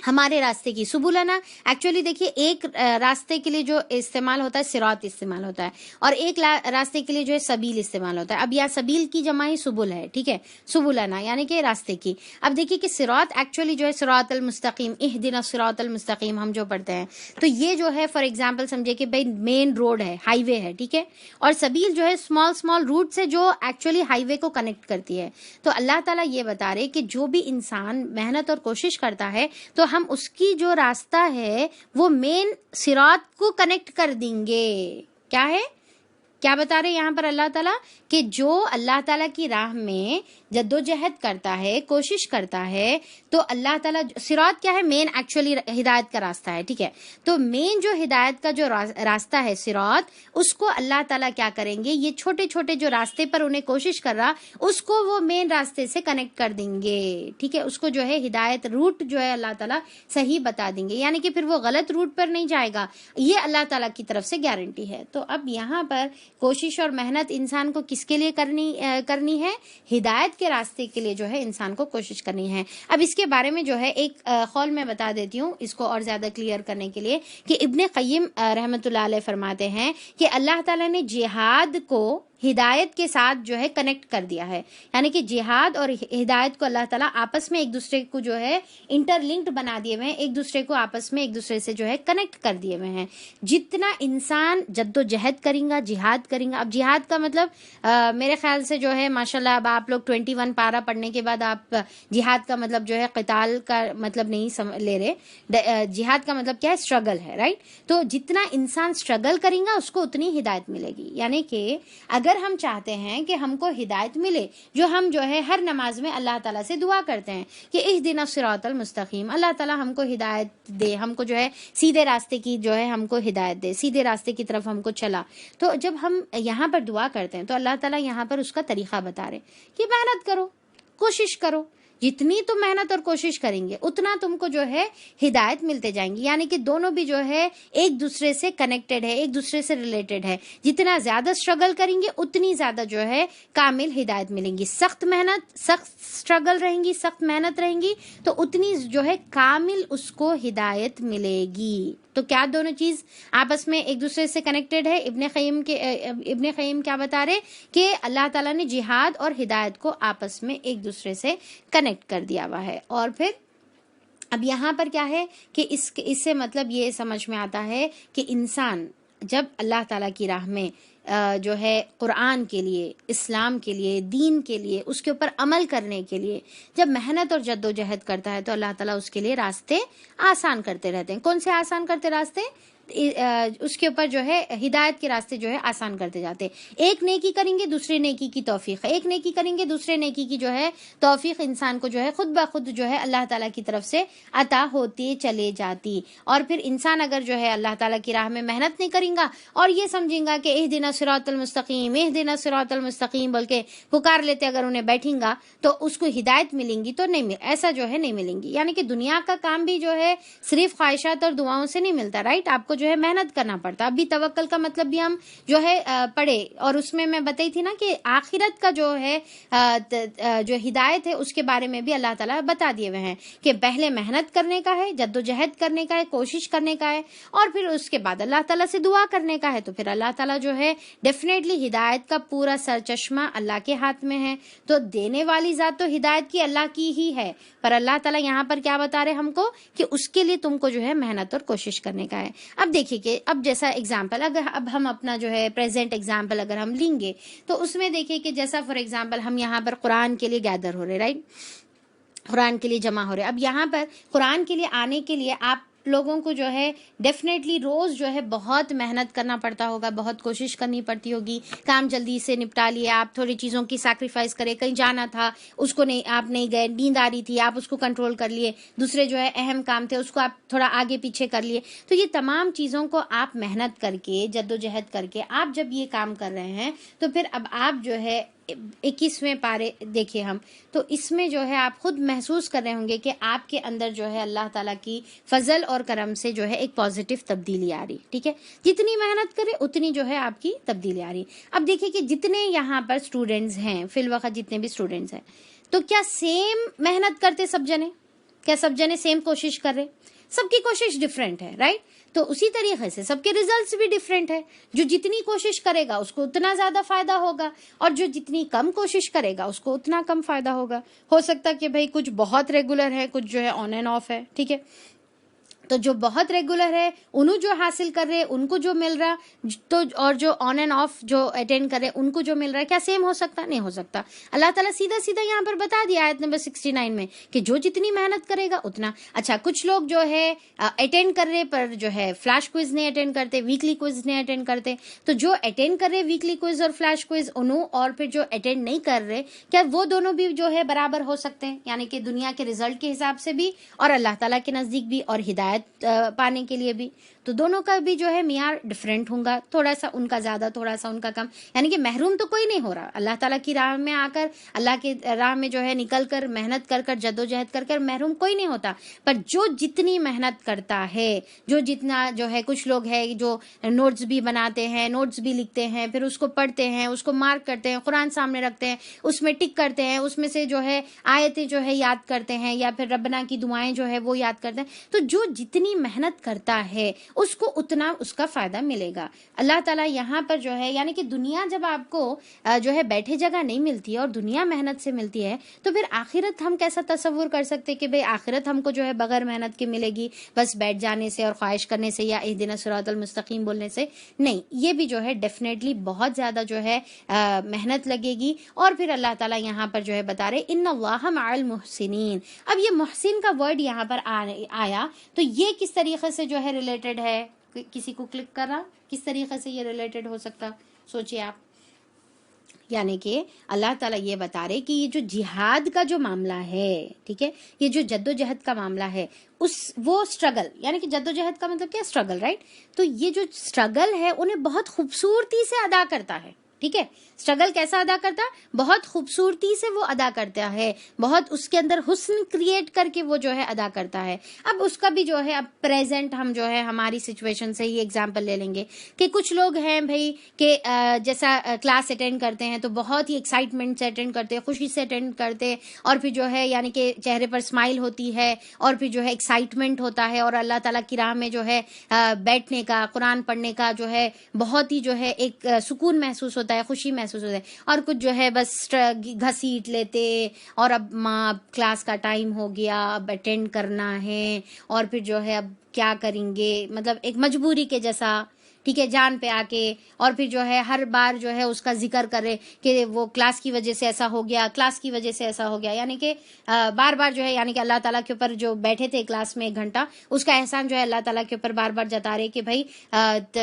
ہمارے راستے کی سبولنا۔ ایکچولی دیکھیے ایک راستے کے لیے جو استعمال ہوتا ہے صراط استعمال ہوتا ہے، اور ایک راستے کے لیے جو ہے سبیل استعمال ہوتا ہے۔ اب یہاں سبیل کی جمع ہی سبل ہے، ٹھیک ہے، سبولنا یعنی کہ راستے کی۔ اب دیکھیے کہ صراط ایکچولی جو ہے صراط المستقیم، اہدنا الصراط المستقیم ہم جو پڑھتے ہیں، تو یہ جو ہے فار ایگزامپل سمجھے کہ بھائی مین روڈ ہے، ہائی وے ہے، ٹھیک ہے، اور سبیل جو ہے اسمال روٹ سے جو ایکچولی ہائی وے کو کنیکٹ کرتی ہے۔ تو اللہ تعالیٰ یہ بتا رہے کہ جو بھی انسان محنت اور کوشش کرتا ہے تو ہم اس کی جو راستہ ہے وہ مین صراط کو کنیکٹ کر دیں گے۔ کیا ہے؟ کیا بتا رہے یہاں پر اللہ تعالیٰ کہ جو اللہ تعالیٰ کی راہ میں جدوجہد کرتا ہے، کوشش کرتا ہے، تو اللہ تعالیٰ صراط کیا ہے؟ مین ایکچولی ہدایت کا راستہ ہے، ٹھیک ہے؟ تو مین جو ہدایت کا جو راستہ ہے صراط، اس کو اللہ تعالیٰ کیا کریں گے؟ یہ چھوٹے چھوٹے جو راستے پر انہیں کوشش کر رہا، اس کو وہ مین راستے سے کنیکٹ کر دیں گے، ٹھیک ہے؟ اس کو جو ہے ہدایت روٹ جو ہے اللہ تعالیٰ صحیح بتا دیں گے، یعنی کہ پھر وہ غلط روٹ پر نہیں جائے گا، یہ اللہ تعالیٰ کی طرف سے گارنٹی ہے۔ تو اب یہاں پر کوشش اور محنت انسان کو کس کے لیے کرنی ہے؟ ہدایت کے راستے کے لیے جو ہے انسان کو کوشش کرنی ہے۔ اب اس کے بارے میں جو ہے ایک قول میں بتا دیتی ہوں اس کو اور زیادہ کلیئر کرنے کے لیے، کہ ابن قیم رحمۃ اللہ علیہ فرماتے ہیں کہ اللہ تعالیٰ نے جہاد کو ہدایت کے ساتھ جو ہے کنیکٹ کر دیا ہے، یعنی کہ جہاد اور ہدایت کو اللہ تعالیٰ آپس میں ایک دوسرے کو جو ہے انٹر لنکڈ بنا دیے ہوئے ہیں، ایک دوسرے کو آپس میں ایک دوسرے سے جو ہے کنیکٹ کر دیے ہوئے ہیں۔ جتنا انسان جد و جہد کریں گا، جہاد کریں گا، اب جہاد کا مطلب میرے خیال سے جو ہے ماشاءاللہ اب آپ لوگ 21 پارہ پڑھنے کے بعد آپ جہاد کا مطلب جو ہے قتال کا مطلب نہیں لے رہے، جہاد کا مطلب کیا ہے؟ اسٹرگل ہے، رائٹ؟ تو جتنا انسان اسٹرگل کریں گا اس کو اتنی ہدایت ملے گی، یعنی کہ اگر ہم چاہتے ہیں کہ ہم کو ہدایت ملے، جو ہم جو ہے ہر نماز میں اللہ تعالیٰ سے دعا کرتے ہیں کہ اہدنا الصراط المستقیم، اللہ تعالیٰ ہم کو ہدایت دے، ہم کو جو ہے سیدھے راستے کی جو ہے ہم کو ہدایت دے، سیدھے راستے کی طرف ہم کو چلا، تو جب ہم یہاں پر دعا کرتے ہیں تو اللہ تعالیٰ یہاں پر اس کا طریقہ بتا رہے کہ محنت کرو، کوشش کرو، جتنی تم محنت اور کوشش کریں گے اتنا تم کو جو ہے ہدایت ملتے جائیں گی، یعنی کہ دونوں بھی جو ہے ایک دوسرے سے کنیکٹڈ ہے، ایک دوسرے سے ریلیٹڈ ہے۔ جتنا زیادہ اسٹرگل کریں گے اتنی زیادہ جو ہے کامل ہدایت ملیں گی، سخت محنت، سخت اسٹرگل رہیں گی، سخت محنت رہیں گی تو اتنی جو ہے کامل اس کو ہدایت ملے گی۔ تو کیا دونوں چیز آپس میں ایک دوسرے سے کنیکٹڈ ہے؟ ابن قیم کیا بتا رہے کہ اللہ تعالیٰ نے جہاد اور ہدایت کو آپس میں ایک دوسرے سے کنیکٹ کر دیا ہوا ہے۔ اور پھر اب یہاں پر کیا ہے کہ اس سے مطلب یہ سمجھ میں آتا ہے کہ انسان جب اللہ تعالیٰ کی راہ میں جو ہے قرآن کے لیے، اسلام کے لیے، دین کے لیے، اس کے اوپر عمل کرنے کے لیے جب محنت اور جد و جہد کرتا ہے تو اللہ تعالیٰ اس کے لیے راستے آسان کرتے رہتے ہیں۔ کون سے آسان کرتے راستے؟ اس کے اوپر جو ہے ہدایت کے راستے جو ہے آسان کرتے جاتے ہیں۔ ایک نیکی کریں گے دوسرے نیکی کی توفیق، ایک نیکی کریں گے دوسرے نیکی کی جو ہے توفیق انسان کو جو ہے خود بخود جو ہے اللہ تعالیٰ کی طرف سے عطا ہوتی چلے جاتی۔ اور پھر انسان اگر جو ہے اللہ تعالیٰ کی راہ میں محنت نہیں کریں گا اور یہ سمجھیں گا کہ اہدنا الصراط المستقیم، اہدنا الصراط المستقیم بول کے پکار لیتے اگر انہیں بیٹھیں گا تو اس کو ہدایت ملیں گی تو نہیں، ایسا جو ہے نہیں ملیں گی۔ یعنی کہ دنیا کا کام بھی جو ہے صرف خواہشات اور دعاؤں سے نہیں ملتا، رائٹ؟ آپ کو جو ہے محنت کرنا پڑتا۔ ابھی توکل کا مطلب بھی ہم جو ہے پڑھے اور اس میں بتائی تھی نا کہ آخرت کا جو ہے جو ہدایت ہے اس کے بارے میں بھی اللہ تعالیٰ بتا دیے ہوئے ہیں کہ پہلے محنت کرنے کا ہے، جد و جہد کرنے کا ہے، کوشش کرنے کا ہے، اور پھر اس کے بعد اللہ تعالیٰ سے دعا کرنے کا ہے، تو پھر اللہ تعالیٰ جو ہے ڈیفینیٹلی ہدایت کا پورا سر چشمہ اللہ کے ہاتھ میں ہے۔ تو دینے والی ذات تو ہدایت کی اللہ کی ہی ہے، پر اللہ تعالیٰ یہاں پر کیا بتا رہے ہم کو کہ اس کے لیے تم کو جو ہے محنت اور کوشش کرنے کا ہے۔ اب دیکھیے کہ اب جیسا ایگزامپل اگر اب ہم اپنا جو ہے پریزنٹ ایگزامپل اگر ہم لیں گے تو اس میں دیکھیے کہ جیسا فار ایگزامپل ہم یہاں پر قرآن کے لیے گیدر ہو رہے، رائٹ؟ قرآن کے لیے جمع ہو رہے۔ اب یہاں پر قرآن کے لیے آنے کے لیے آپ لوگوں کو جو ہے ڈیفینیٹلی روز جو ہے بہت محنت کرنا پڑتا ہوگا، بہت کوشش کرنی پڑتی ہوگی، کام جلدی سے نپٹا لیے، آپ تھوڑی چیزوں کی سیکریفائس کرے، کہیں جانا تھا اس کو نہیں، آپ نہیں گئے، نیند آ رہی تھی آپ اس کو کنٹرول کر لیے، دوسرے جو ہے اہم کام تھے اس کو آپ تھوڑا آگے پیچھے کر لیے۔ تو یہ تمام چیزوں کو آپ محنت کر کے، جد و جہد کر کے آپ جب یہ کام کر رہے ہیں تو پھر اب آپ جو ہے 21ویں پارے دیکھیں ہم تو اس میں جو ہے آپ خود محسوس کر رہے ہوں گے کہ آپ کے اندر جو ہے اللہ تعالیٰ کی فضل اور کرم سے جو ہے ایک پازیٹیو تبدیلی آ رہی، ٹھیک ہے؟ جتنی محنت کرے اتنی جو ہے آپ کی تبدیلی آ رہی۔ اب دیکھیں کہ جتنے یہاں پر اسٹوڈنٹس ہیں فی الوقت، جتنے بھی اسٹوڈنٹس ہیں تو کیا سیم محنت کرتے سب جنے؟ کیا سب جنے سیم کوشش کر رہے؟ سب کی کوشش ڈفرینٹ ہے، رائٹ؟ تو اسی طریقے سے سب کے ریزلٹس بھی ڈفرینٹ ہے۔ جو جتنی کوشش کرے گا اس کو اتنا زیادہ فائدہ ہوگا اور جو جتنی کم کوشش کرے گا اس کو اتنا کم فائدہ ہوگا۔ ہو سکتا کہ بھئی کچھ بہت ریگولر ہے، کچھ جو ہے آن اینڈ آف ہے، ٹھیک ہے؟ تو جو بہت ریگولر ہے انہوں جو حاصل کر رہے ان کو جو مل رہا تو اور جو آن اینڈ آف جو اٹینڈ کر رہے ان کو جو مل رہا ہے کیا سیم ہو سکتا؟ نہیں ہو سکتا. اللہ تعالیٰ سیدھا سیدھا یہاں پر بتا دیا آیت نمبر 69 میں کہ جو جتنی محنت کرے گا اتنا. اچھا کچھ لوگ جو ہے اٹینڈ کر رہے پر جو ہے فلیش کوئز نہیں اٹینڈ کرتے, ویکلی کوئز نہیں اٹینڈ کرتے. تو جو اٹینڈ کر رہے ویکلی کوئز اور فلیش کوئز انہوں, اور پھر جو اٹینڈ نہیں کر رہے, کیا وہ دونوں بھی جو ہے برابر ہو سکتے ہیں؟ یعنی کہ دنیا کے ریزلٹ کے حساب سے بھی اور اللہ تعالیٰ کے نزدیک بھی اور ہدایت پانے کے لیے بھی, تو دونوں کا بھی جو ہے معیار ڈفرینٹ ہوگا, تھوڑا سا ان کا زیادہ تھوڑا سا ان کا کم. یعنی کہ محروم تو کوئی نہیں ہو رہا. اللہ تعالیٰ کی راہ میں آ کر, اللہ کی راہ میں جو ہے نکل کر محنت کر کر جد و جہد کر کر محروم کوئی نہیں ہوتا. پر جو جتنی محنت کرتا ہے, جو جتنا جو ہے, کچھ لوگ ہے جو نوٹس بھی بناتے ہیں, نوٹس بھی لکھتے ہیں, پھر اس کو پڑھتے ہیں, اس کو مارک کرتے ہیں, قرآن سامنے رکھتے ہیں, اس میں ٹک کرتے ہیں, اس میں سے جو ہے آیتیں جو ہے یاد کرتے ہیں, یا پھر ربنا کی دعائیں جو ہے وہ یاد کرتے ہیں. تو جو جتنی محنت کرتا ہے اس کو اتنا اس کا فائدہ ملے گا. اللہ تعالیٰ یہاں پر جو ہے, یعنی کہ دنیا جب آپ کو جو ہے بیٹھے جگہ نہیں ملتی ہے اور دنیا محنت سے ملتی ہے, تو پھر آخرت ہم کیسا تصور کر سکتے کہ بھئی آخرت ہم کو جو ہے بغیر محنت کے ملے گی, بس بیٹھ جانے سے اور خواہش کرنے سے یا اہدنا الصراط المستقیم بولنے سے؟ نہیں, یہ بھی جو ہے ڈیفینیٹلی بہت زیادہ جو ہے محنت لگے گی. اور پھر اللہ تعالیٰ یہاں پر جو ہے بتا رہے ان اللہ مع المحسنین. اب یہ محسن کا ورڈ یہاں پر آیا, تو یہ کس طریقے سے جو ہے ریلیٹڈ ہے؟ کسی کو کلک کر رہا کس طریقے سے یہ ریلیٹڈ ہو سکتا؟ سوچئے آپ. یعنی کہ اللہ تعالیٰ یہ بتا رہے کہ یہ جو جہاد کا جو معاملہ ہے, ٹھیک ہے, یہ جو جد و جہد کا معاملہ ہے, وہ اسٹرگل, یعنی کہ جد و جہد کا مطلب کیا؟ Struggle, right? تو یہ جو اسٹرگل ہے انہیں بہت خوبصورتی سے ادا کرتا ہے. ٹھیک ہے, اسٹرگل کیسا ادا کرتا ہے؟ بہت خوبصورتی سے وہ ادا کرتا ہے, بہت اس کے اندر حسن کریٹ کر کے وہ جو ہے ادا کرتا ہے. اب اس کا بھی جو ہے, اب پریزنٹ ہم جو ہے ہماری سچویشن سے ہی ایگزامپل لے لیں گے کہ کچھ لوگ ہیں بھائی کہ جیسا کلاس اٹینڈ کرتے ہیں تو بہت ہی ایکسائٹمنٹ سے اٹینڈ کرتے, خوشی سے اٹینڈ کرتے, اور پھر جو ہے یعنی کہ چہرے پر اسمائل ہوتی ہے, اور پھر جو ہے ایکسائٹمنٹ ہوتا ہے, اور اللہ تعالیٰ کی راہ میں جو ہے بیٹھنے کا, قرآن پڑھنے کا جو ہے بہت ہی جو ہے ایک سکون محسوس ہوتا ہے, خوشی محسوس ہوتا ہے. اور کچھ جو ہے بس گھسیٹ لیتے, اور اب ماں کلاس کا ٹائم ہو گیا, اب اٹینڈ کرنا ہے, اور پھر جو ہے اب کیا کریں گے, مطلب ایک مجبوری کے جیسا, ٹھیک ہے, جان پہ آ کے, اور پھر جو ہے ہر بار جو ہے اس کا ذکر کرے کہ وہ کلاس کی وجہ سے ایسا ہو گیا, کلاس کی وجہ سے ایسا ہو گیا. یعنی کہ بار بار جو ہے, یعنی کہ اللہ تعالیٰ کے اوپر جو بیٹھے تھے کلاس میں 1 گھنٹہ, اس کا احسان جو ہے اللہ تعالیٰ کے اوپر بار بار جتا رہے کہ بھائی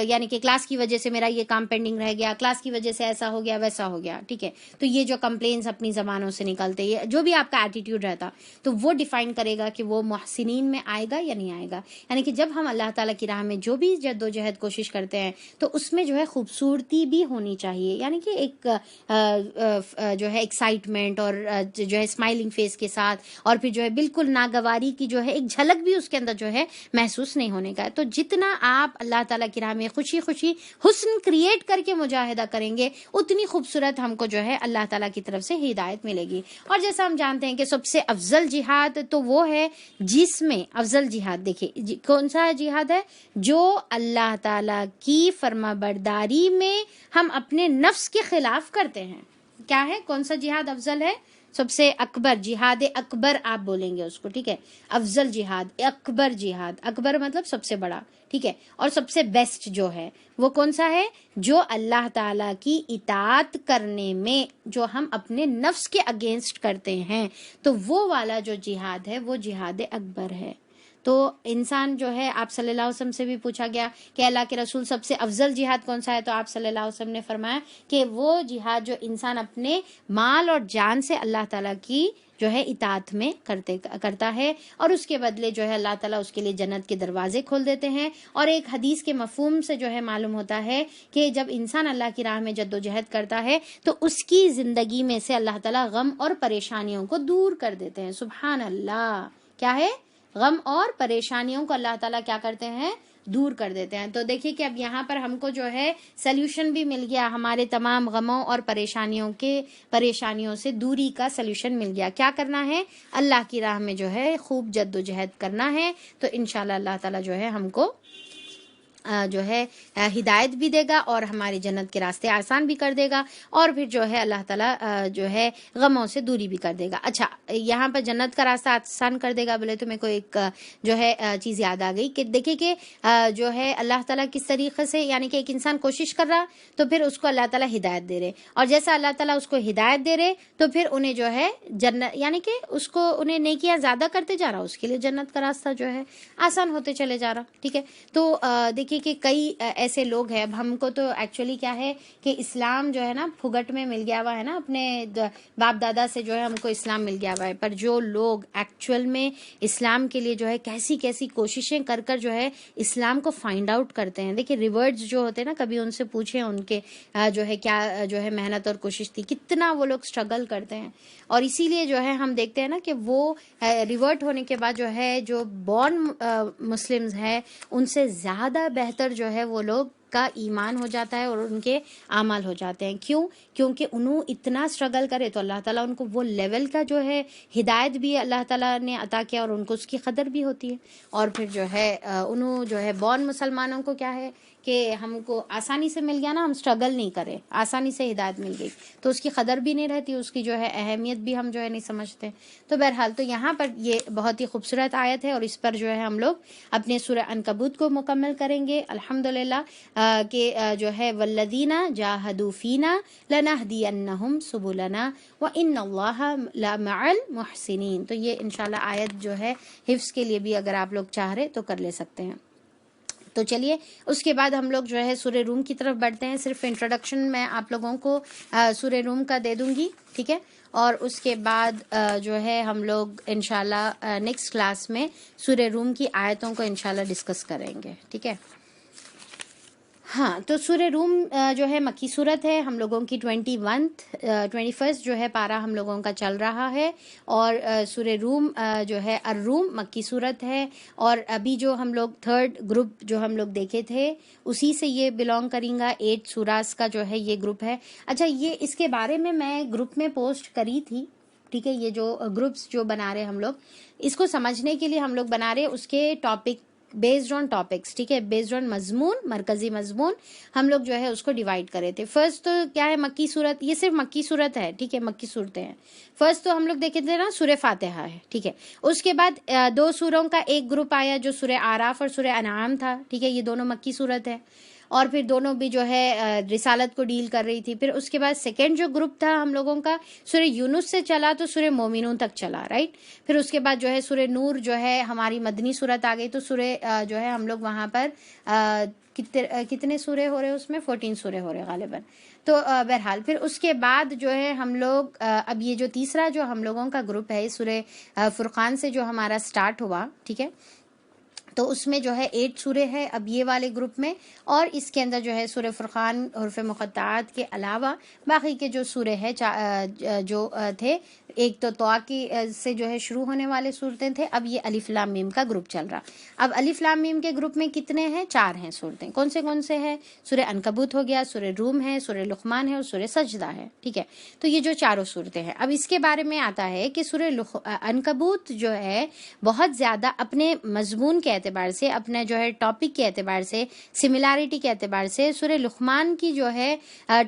یعنی کہ کلاس کی وجہ سے میرا یہ کام پینڈنگ رہ گیا, کلاس کی وجہ سے ایسا ہو گیا, ویسا ہو گیا. ٹھیک ہے, تو یہ جو کمپلینس اپنی زبانوں سے نکلتے, یہ جو بھی آپ کا ایٹیٹیوڈ رہتا, تو وہ ڈیفائن کرے گا کہ وہ محسنین میں آئے گا یا نہیں آئے گا. یعنی کہ جب ہم اللہ تعالیٰ کی راہ میں جو بھی جد و جہد کوشش کرتے ہیں تو اس میں جو ہے خوبصورتی بھی ہونی چاہیے, یعنی کہ ایک جو ہے ایکسائٹمنٹ اور جو ہے اسمائلنگ فیس کے ساتھ, اور پھر جو ہے بالکل ناگواری کی جو ہے ایک جھلک بھی اس کے اندر جو ہے محسوس نہیں ہونے کا. تو جتنا آپ اللہ تعالیٰ کی راہ میں خوشی خوشی حسن کریٹ کر کے مجاہدہ کریں گے, اتنی خوبصورت ہم کو جو ہے اللہ تعالیٰ کی طرف سے ہدایت ملے گی. اور جیسا ہم جانتے ہیں کہ سب سے افضل جہاد تو وہ ہے جس میں افضل جہاد, دیکھیے کون سا جہاد ہے؟ جو اللہ تعالیٰ کی فرما برداری میں ہم اپنے نفس کے خلاف کرتے ہیں. کیا ہے, کون سا جہاد افضل ہے؟ سب سے اکبر جہاد, اکبر آپ بولیں گے اس کو, ٹھیک ہے, افضل جہاد, اکبر جہاد, اکبر مطلب سب سے بڑا, ٹھیک ہے, اور سب سے بیسٹ جو ہے وہ کون سا ہے؟ جو اللہ تعالیٰ کی اطاعت کرنے میں جو ہم اپنے نفس کے اگینسٹ کرتے ہیں, تو وہ والا جو جہاد ہے وہ جہاد اکبر ہے. تو انسان جو ہے, آپ صلی اللہ علیہ وسلم سے بھی پوچھا گیا کہ اللہ کے رسول سب سے افضل جہاد کون سا ہے, تو آپ صلی اللہ علیہ وسلم نے فرمایا کہ وہ جہاد جو انسان اپنے مال اور جان سے اللہ تعالیٰ کی جو ہے اطاعت میں کرتا ہے, اور اس کے بدلے جو ہے اللہ تعالیٰ اس کے لیے جنت کے دروازے کھول دیتے ہیں. اور ایک حدیث کے مفہوم سے جو ہے معلوم ہوتا ہے کہ جب انسان اللہ کی راہ میں جد و جہد کرتا ہے تو اس کی زندگی میں سے اللہ تعالیٰ غم اور پریشانیوں کو دور کر دیتے ہیں. سبحان اللہ, کیا ہے؟ غم اور پریشانیوں کو اللہ تعالیٰ کیا کرتے ہیں؟ دور کر دیتے ہیں. تو دیکھیے کہ اب یہاں پر ہم کو جو ہے سلیوشن بھی مل گیا, ہمارے تمام غموں اور پریشانیوں سے دوری کا سلیوشن مل گیا. کیا کرنا ہے؟ اللہ کی راہ میں جو ہے خوب جد و جہد کرنا ہے. تو انشاءاللہ اللہ تعالیٰ جو ہے ہم کو جو ہے ہدایت بھی دے گا اور ہماری جنت کے راستے آسان بھی کر دے گا، اور پھر جو ہے اللہ تعالیٰ جو ہے غموں سے دوری بھی کر دے گا۔ اچھا، یہاں پر جنت کا راستہ آسان کر دے گا بولے تو میرے کو ایک جو ہے چیز یاد آ گئی کہ دیکھیں کہ جو ہے اللہ تعالیٰ کس طریقے سے، یعنی کہ ایک انسان کوشش کر رہا تو پھر اس کو اللہ تعالیٰ ہدایت دے رہے، اور جیسا اللہ تعالیٰ اس کو ہدایت دے رہے تو پھر انہیں جو ہے جنت، یعنی کہ اس کو انہیں نیکیاں زیادہ کرتے جا رہا، اس کے لیے جنت کا راستہ جو ہے آسان ہوتے چلے جا رہا، ٹھیک ہے۔ تو دیکھیے کہ کئی ایسے لوگ ہیں، اب ہم کو تو ایکچولی کیا ہے کہ اسلام جو ہے نا پھگٹ میں مل گیا ہوا ہے نا، اپنے باپ دادا سے جو ہے ہم کو اسلام مل گیا ہوا ہے، پر جو لوگ ایکچوئل میں اسلام کے لیے جو ہے کیسی کیسی کوششیں کر کر جو ہے اسلام کو فائنڈ آؤٹ کرتے ہیں، دیکھیے ریورڈز جو ہوتے ہیں نا، کبھی ان سے پوچھیں ان کے جو ہے کیا جو ہے محنت اور کوشش تھی، کتنا وہ لوگ اسٹرگل کرتے ہیں، اور اسی لیے جو ہے ہم دیکھتے ہیں نا کہ وہ ریورٹ ہونے کے بعد جو ہے جو بورن مسلمز ہیں ان سے زیادہ بہتر جو ہے وہ لوگ کا ایمان ہو جاتا ہے اور ان کے اعمال ہو جاتے ہیں۔ کیوں؟ کیونکہ انہوں اتنا اسٹرگل کرے تو اللہ تعالیٰ ان کو وہ لیول کا جو ہے ہدایت بھی اللہ تعالیٰ نے عطا کیا اور ان کو اس کی قدر بھی ہوتی ہے، اور پھر جو ہے انہوں جو ہے بورن مسلمانوں کو کیا ہے کہ ہم کو آسانی سے مل گیا نا، ہم اسٹرگل نہیں کرے، آسانی سے ہدایت مل گئی تو اس کی قدر بھی نہیں رہتی، اس کی جو ہے اہمیت بھی ہم جو ہے نہیں سمجھتے۔ تو بہرحال تو یہاں پر یہ بہت ہی خوبصورت آیت ہے، اور اس پر جو ہے ہم لوگ اپنے سورہ عنکبوت کو مکمل کریں گے الحمدللہ، کہ جو ہے والذین جاہدوا فینا لنہدینہم سبلنا وان اللہ لمع المحسنین۔ تو یہ انشاءاللہ آیت جو ہے حفظ کے لیے بھی اگر آپ لوگ چاہ رہے تو کر لے سکتے ہیں۔ تو چلیے اس کے بعد ہم لوگ جو ہے سورہ روم کی طرف بڑھتے ہیں۔ صرف انٹروڈکشن میں آپ لوگوں کو سورہ روم کا دے دوں گی، ٹھیک ہے، اور اس کے بعد جو ہے ہم لوگ انشاءاللہ نیکسٹ کلاس میں سورہ روم کی آیتوں کو انشاءاللہ ڈسکس کریں گے، ٹھیک ہے۔ ہاں، تو سورہ روم جو ہے مکی صورت ہے، ہم لوگوں کی 21 جو ہے پارہ ہم لوگوں کا چل رہا ہے، اور سورہ روم جو ہے الروم مکی صورت ہے، اور ابھی جو ہم لوگ تھرڈ گروپ جو ہم لوگ دیکھے تھے اسی سے یہ بلونگ کریں گا، 8 سوراز کا جو ہے یہ گروپ ہے۔ اچھا، یہ اس کے بارے میں گروپ میں پوسٹ کری تھی، ٹھیک ہے، یہ جو گروپس جو بنا رہے ہم لوگ اس کو سمجھنے کے لیے ہم لوگ بنا رہے اس کے ٹاپک بیسڈ آن ٹاپکس، ٹھیک ہے، بیسڈ آن مضمون، مرکزی مضمون ہم لوگ جو ہے اس کو ڈیوائڈ کرے تھے۔ فرسٹ تو کیا ہے مکی صورت، یہ صرف مکی صورت ہے، ٹھیک ہے، مکی صورتیں ہیں۔ فرسٹ تو ہم لوگ دیکھے تھے نا سورہ فاتحہ ہے، ٹھیک ہے، اس کے بعد 2 سوروں کا ایک گروپ آیا جو سورہ اعراف اور سورہ انعام تھا، ٹھیک ہے، یہ دونوں مکی صورت ہے، اور پھر دونوں بھی جو ہے رسالت کو ڈیل کر رہی تھی۔ پھر اس کے بعد سیکنڈ جو گروپ تھا ہم لوگوں کا سورہ یونس سے چلا تو سورہ مومنون تک چلا، رائٹ۔ پھر اس کے بعد جو ہے سورہ نور جو ہے ہماری مدنی صورت آ گئی، تو سورہ جو ہے ہم لوگ وہاں پر کتنے سورے ہو رہے اس میں 14 سورے ہو رہے غالباً۔ تو بہرحال پھر اس کے بعد جو ہے ہم لوگ اب یہ جو تیسرا جو ہم لوگوں کا گروپ ہے سورہ فرقان سے جو ہمارا سٹارٹ ہوا، ٹھیک ہے، تو اس میں جو ہے 8 سورے ہے اب یہ والے گروپ میں، اور اس کے اندر جو ہے سورہ فرقان حروف مقطعات کے علاوہ باقی کے جو سورے ہے جو تھے، ایک تو طٰ کی سے جو ہے شروع ہونے والے صورتیں تھے، اب یہ الف لام میم کا گروپ چل رہا۔ اب الف لام میم کے گروپ میں کتنے ہیں؟ 4 ہیں صورتیں۔ کون سے ہیں؟ سورہ عنکبوت ہو گیا، سورہ روم ہے، سورہ لقمان ہے، اور سورہ سجدہ ہے، ٹھیک ہے، تو یہ جو چاروں صورتیں ہیں۔ اب اس کے بارے میں آتا ہے کہ سورہ عنکبوت جو ہے بہت زیادہ اپنے مضمون کے اعتبار سے، اپنے جو ہے ٹاپک کے اعتبار سے، سملیرٹی کے اعتبار سے سورہ لقمان کی جو ہے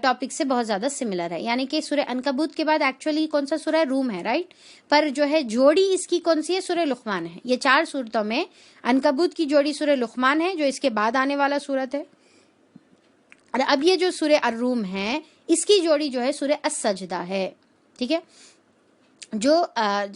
ٹاپک سے بہت زیادہ سملر ہے، یعنی کہ سورہ عنکبوت کے بعد ایکچولی کون سا سورہ روم ہے، رائٹ، پر جو ہے جوڑی اس کی کون سی ہے؟ سورہ لقمان ہے۔ یہ 4 صورتوں میں عنکبوت کی جوڑی سورہ لقمان ہے جو اس کے بعد آنے والا صورت ہے، اور اب یہ جو سورہ الروم ہے اس کی جوڑی جو ہے سورہ السجدہ ہے، ٹھیک ہے، جو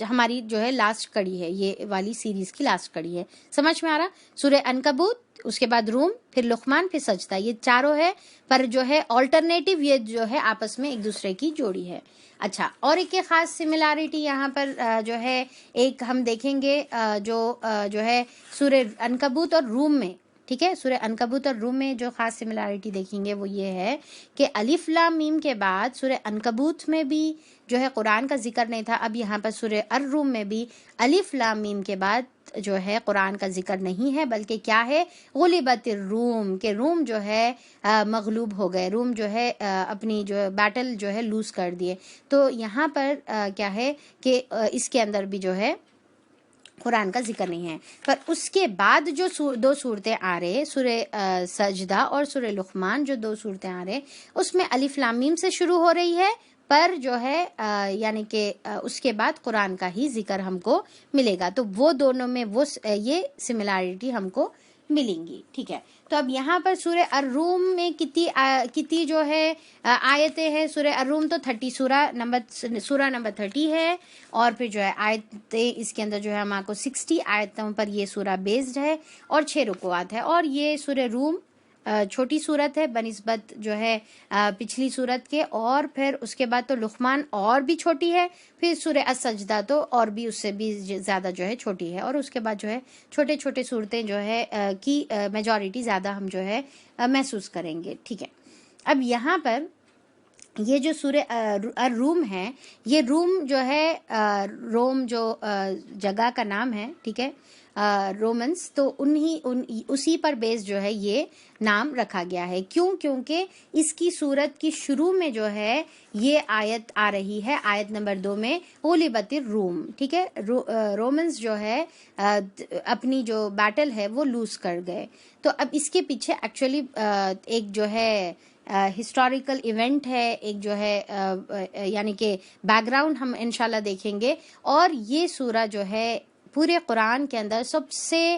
ہماری جو ہے لاسٹ کڑی ہے، یہ والی سیریز کی لاسٹ کڑی ہے۔ سمجھ میں آ رہا؟ سورہ عنکبوت، اس کے بعد روم، پھر لقمان، پھر سجدہ، یہ چاروں ہے، پر جو ہے آلٹرنیٹیو یہ جو ہے آپس میں ایک دوسرے کی جوڑی ہے۔ اچھا، اور ایک خاص سملیرٹی یہاں پر جو ہے ایک ہم دیکھیں گے جو ہے سورہ عنکبوت اور روم میں، ٹھیک ہے، سورہ عنکبوت اور روم میں جو خاص سملیرٹی دیکھیں گے وہ یہ ہے کہ الف لام میم کے بعد سورہ عنکبوت میں بھی جو ہے قرآن کا ذکر نہیں تھا، اب یہاں پر سورہ الروم میں بھی الف لام میم کے بعد جو ہے قرآن کا ذکر نہیں ہے، بلکہ کیا ہے؟ غلبت الروم، کہ روم جو ہے مغلوب ہو گئے، روم جو ہے اپنی جو بیٹل جو ہے لوز کر دیے۔ تو یہاں پر کیا ہے کہ اس کے اندر بھی جو ہے قرآن کا ذکر نہیں ہے. پر اس کے بعد جو دو صورتیں آ رہے، سورہ سجدہ اور سورہ لقمان، جو دو صورتیں آ رہے اس میں الف لام میم سے شروع ہو رہی ہے، پر جو ہے یعنی کہ اس کے بعد قرآن کا ہی ذکر ہم کو ملے گا. تو وہ دونوں میں وہ یہ سملیرٹی ہم کو ملیں گی. ٹھیک ہے. تو اب یہاں پر سورہ الروم میں کتنی جو ہے آیتیں ہیں؟ سورہ الروم تو 30 سورہ نمبر 30 ہے، اور پھر جو ہے آیتیں اس کے اندر جو ہے ہمارے کو 60 آیتوں پر یہ سورہ بیسڈ ہے، اور 6 رکوعات ہے. اور یہ سورہ روم چھوٹی صورت ہے بنسبت جو ہے پچھلی صورت کے، اور پھر اس کے بعد تو لقمان اور بھی چھوٹی ہے، پھر سورہ السجدہ تو اور بھی اس سے بھی زیادہ جو ہے چھوٹی ہے، اور اس کے بعد جو ہے چھوٹے چھوٹے صورتیں جو ہے کی میجورٹی زیادہ ہم جو ہے محسوس کریں گے. ٹھیک ہے. اب یہاں پر یہ جو سورہ الروم ہے، یہ روم جو ہے روم جو جگہ کا نام ہے. ٹھیک ہے. رومنس، تو اسی پر بیس جو ہے یہ نام رکھا گیا ہے. کیونکہ اس کی صورت کی شروع میں جو ہے یہ آیت آ رہی ہے، آیت نمبر 2 میں غلبت الروم. ٹھیک ہے. رومنس جو ہے اپنی جو بیٹل ہے وہ لوز کر گئے. تو اب اس کے پیچھے ایکچولی ایک جو ہے ہسٹوریکل ایونٹ ہے، ایک جو ہے یعنی کہ بیک گراؤنڈ ہم انشاءاللہ دیکھیں گے. اور یہ سورہ جو ہے پورے قرآن کے اندر سب سے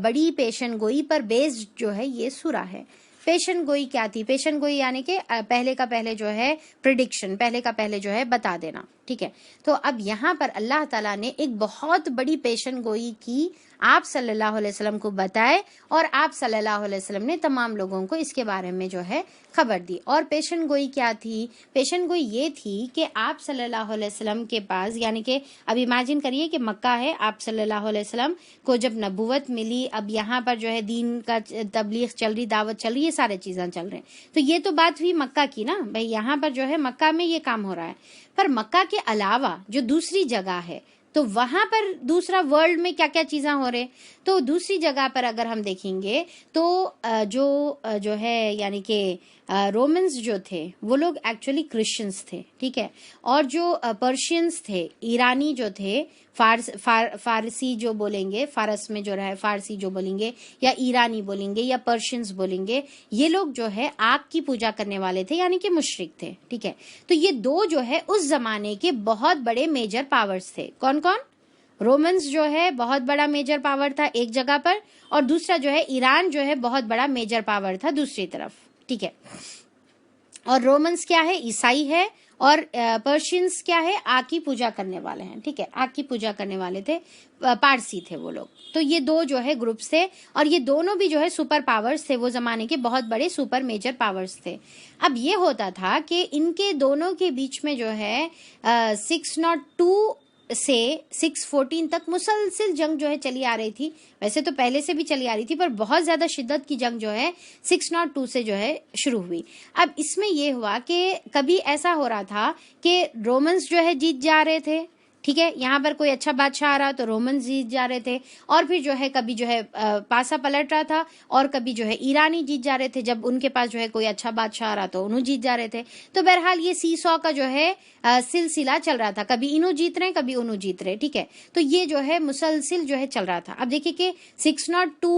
بڑی پیشن گوئی پر بیسڈ جو ہے یہ سورہ ہے. پیشن گوئی کیا تھی؟ پیشن گوئی یعنی کہ پہلے کا پہلے جو ہے پریڈکشن، پہلے کا پہلے جو ہے بتا دینا. ٹھیک ہے. تو اب یہاں پر اللہ تعالیٰ نے ایک بہت بڑی پیشن گوئی کی، آپ صلی اللہ علیہ وسلم کو بتائے، اور آپ صلی اللہ علیہ وسلم نے تمام لوگوں کو اس کے بارے میں جو ہے خبر دی. اور پیشن گوئی کیا تھی؟ پیشن گوئی یہ تھی کہ آپ صلی اللہ علیہ وسلم کے پاس، یعنی کہ اب امیجن کریے کہ مکہ ہے، آپ صلی اللہ علیہ وسلم کو جب نبوت ملی، اب یہاں پر جو ہے دین کا تبلیغ چل رہی، دعوت چل رہی، یہ سارے چیزیں چل رہے ہیں. تو یہ تو بات ہوئی مکہ کی نا بھائی، یہاں پر جو ہے مکہ میں یہ کام ہو رہا ہے. پر مکہ کے علاوہ جو دوسری جگہ ہے، تو وہاں پر دوسرا ورلڈ میں کیا کیا چیزیں ہو رہے. تو دوسری جگہ پر اگر ہم دیکھیں گے تو جو ہے یعنی کہ رومنز جو تھے وہ لوگ ایکچولی کرسچنس تھے. ٹھیک ہے. اور جو پرشینس تھے، ایرانی جو تھے، فارسی جو بولیں گے، فارس میں جو رہے فارسی جو بولیں گے، یا ایرانی بولیں گے، یا پرشینس بولیں گے، یہ لوگ جو ہے آگ کی پوجا کرنے والے تھے، یعنی کہ مشرک تھے. ٹھیک ہے. تو یہ دو جو ہے اس زمانے کے بہت بڑے میجر پاورز تھے. کون کون؟ رومنز جو ہے بہت بڑا میجر پاور تھا ایک جگہ پر، اور دوسرا جو ہے ایران جو ہے بہت بڑا میجر پاور تھا دوسری طرف. ٹھیک ہے. اور رومنز کیا ہے؟ عیسائی ہے. اور پرشینس کیا ہے؟ آگ کی پوجا کرنے والے ہیں. ٹھیک ہے. آگ کی پوجا کرنے والے تھے، پارسی تھے وہ لوگ. تو یہ دو جو ہے گروپس تھے، اور یہ دونوں بھی جو ہے سپر پاورز تھے، وہ زمانے کے بہت بڑے سپر میجر پاورز تھے. اب یہ ہوتا تھا کہ ان کے دونوں کے بیچ میں جو ہے 602 سے 614 تک مسلسل جنگ جو ہے چلی آ رہی تھی. ویسے تو پہلے سے بھی چلی آ رہی تھی، پر بہت زیادہ شدت کی جنگ جو ہے 602 سے جو ہے شروع ہوئی. اب اس میں یہ ہوا کہ کبھی ایسا ہو رہا تھا کہ رومنز جو ہے جیت جا رہے تھے. ٹھیک ہے. یہاں پر کوئی اچھا بادشاہ آ رہا تو رومنز جیت جا رہے تھے، اور پھر جو ہے کبھی جو ہے پاسا پلٹ رہا تھا، اور کبھی جو ہے ایرانی جیت جا رہے تھے. جب ان کے پاس جو ہے کوئی اچھا بادشاہ آ رہا تو انہوں جیت جا رہے تھے. تو بہرحال یہ سی سو کا جو ہے سلسلہ چل رہا تھا، کبھی انہوں جیت رہے کبھی انہوں جیت رہے. ٹھیک ہے. تو یہ جو ہے مسلسل جو ہے چل رہا تھا. اب دیکھیں کہ 602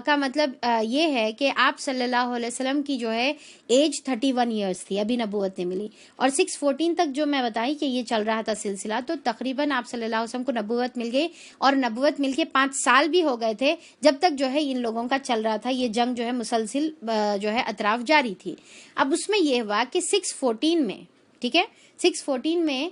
کا مطلب یہ ہے کہ آپ صلی اللہ علیہ وسلم کی جو ہے ایج 31 ایئرس تھی، ابھی نبوت نہیں ملی. اور 614 تک جو میں بتائی کہ یہ چل رہا تھا سلسلہ، تو تقریباً آپ صلی اللہ علیہ وسلم کو نبوت مل گئی، اور نبوت مل کے 5 سال بھی ہو گئے تھے جب تک جو ہے ان لوگوں کا چل رہا تھا یہ جنگ جو ہے مسلسل جو ہے اطراف جاری تھی. اب اس میں یہ ہوا کہ 614 میں، ٹھیک ہے، 614 میں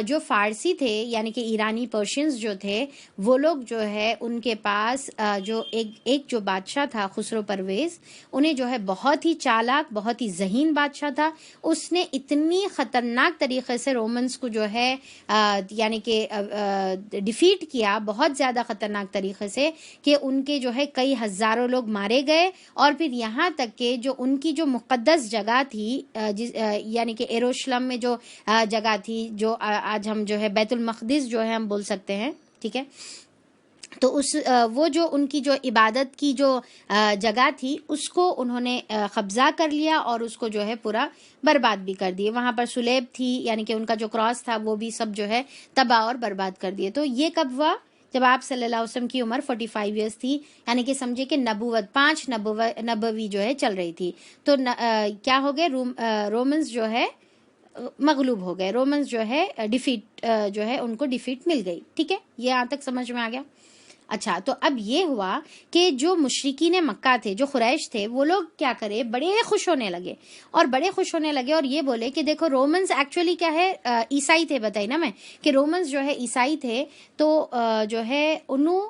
جو فارسی تھے یعنی کہ ایرانی پرشینز جو تھے، وہ لوگ جو ہے ان کے پاس جو ایک جو بادشاہ تھا خسرو پرویز، انہیں جو ہے بہت ہی چالاک، بہت ہی ذہین بادشاہ تھا. اس نے اتنی خطرناک طریقے سے رومنز کو جو ہے یعنی کہ ڈیفیٹ کیا، بہت زیادہ خطرناک طریقے سے، کہ ان کے جو ہے کئی ہزاروں لوگ مارے گئے. اور پھر یہاں تک کہ جو ان کی جو مقدس جگہ تھی یعنی کہ یروشلم میں جو جگہ تھی، جو آج ہم جو ہے بیت المقدس جو ہے ہم بول سکتے ہیں. ٹھیک ہے. تو وہ جو ان کی جو عبادت کی جو جگہ تھی اس کو انہوں نے قبضہ کر لیا، اور اس کو جو ہے پورا برباد بھی کر دیے. وہاں پر سلیب تھی یعنی کہ ان کا جو کراس تھا وہ بھی سب جو ہے تباہ اور برباد کر دیے. تو یہ کب ہوا؟ جب آپ صلی اللہ علیہ وسلم کی عمر 45 ایئرس تھی، یعنی کہ سمجھے کہ نبوت 5 نبوی جو ہے چل رہی تھی، تو کیا ہو گئے، رومنز جو ہے مغلوب ہو گئے، رومنز جو ہے ڈیفیٹ جو ہے ان کو ڈیفیٹ مل گئی. ٹھیک ہے، یہ یہاں تک سمجھ میں آ گیا. اچھا، تو اب یہ ہوا کہ جو مشرکین مکہ تھے، جو قریش تھے، وہ لوگ کیا کرے، بڑے خوش ہونے لگے اور یہ بولے کہ دیکھو رومنز ایکچولی کیا ہے، عیسائی تھے. بتائی نا میں کہ رومنز جو ہے عیسائی تھے، تو جو ہے انہوں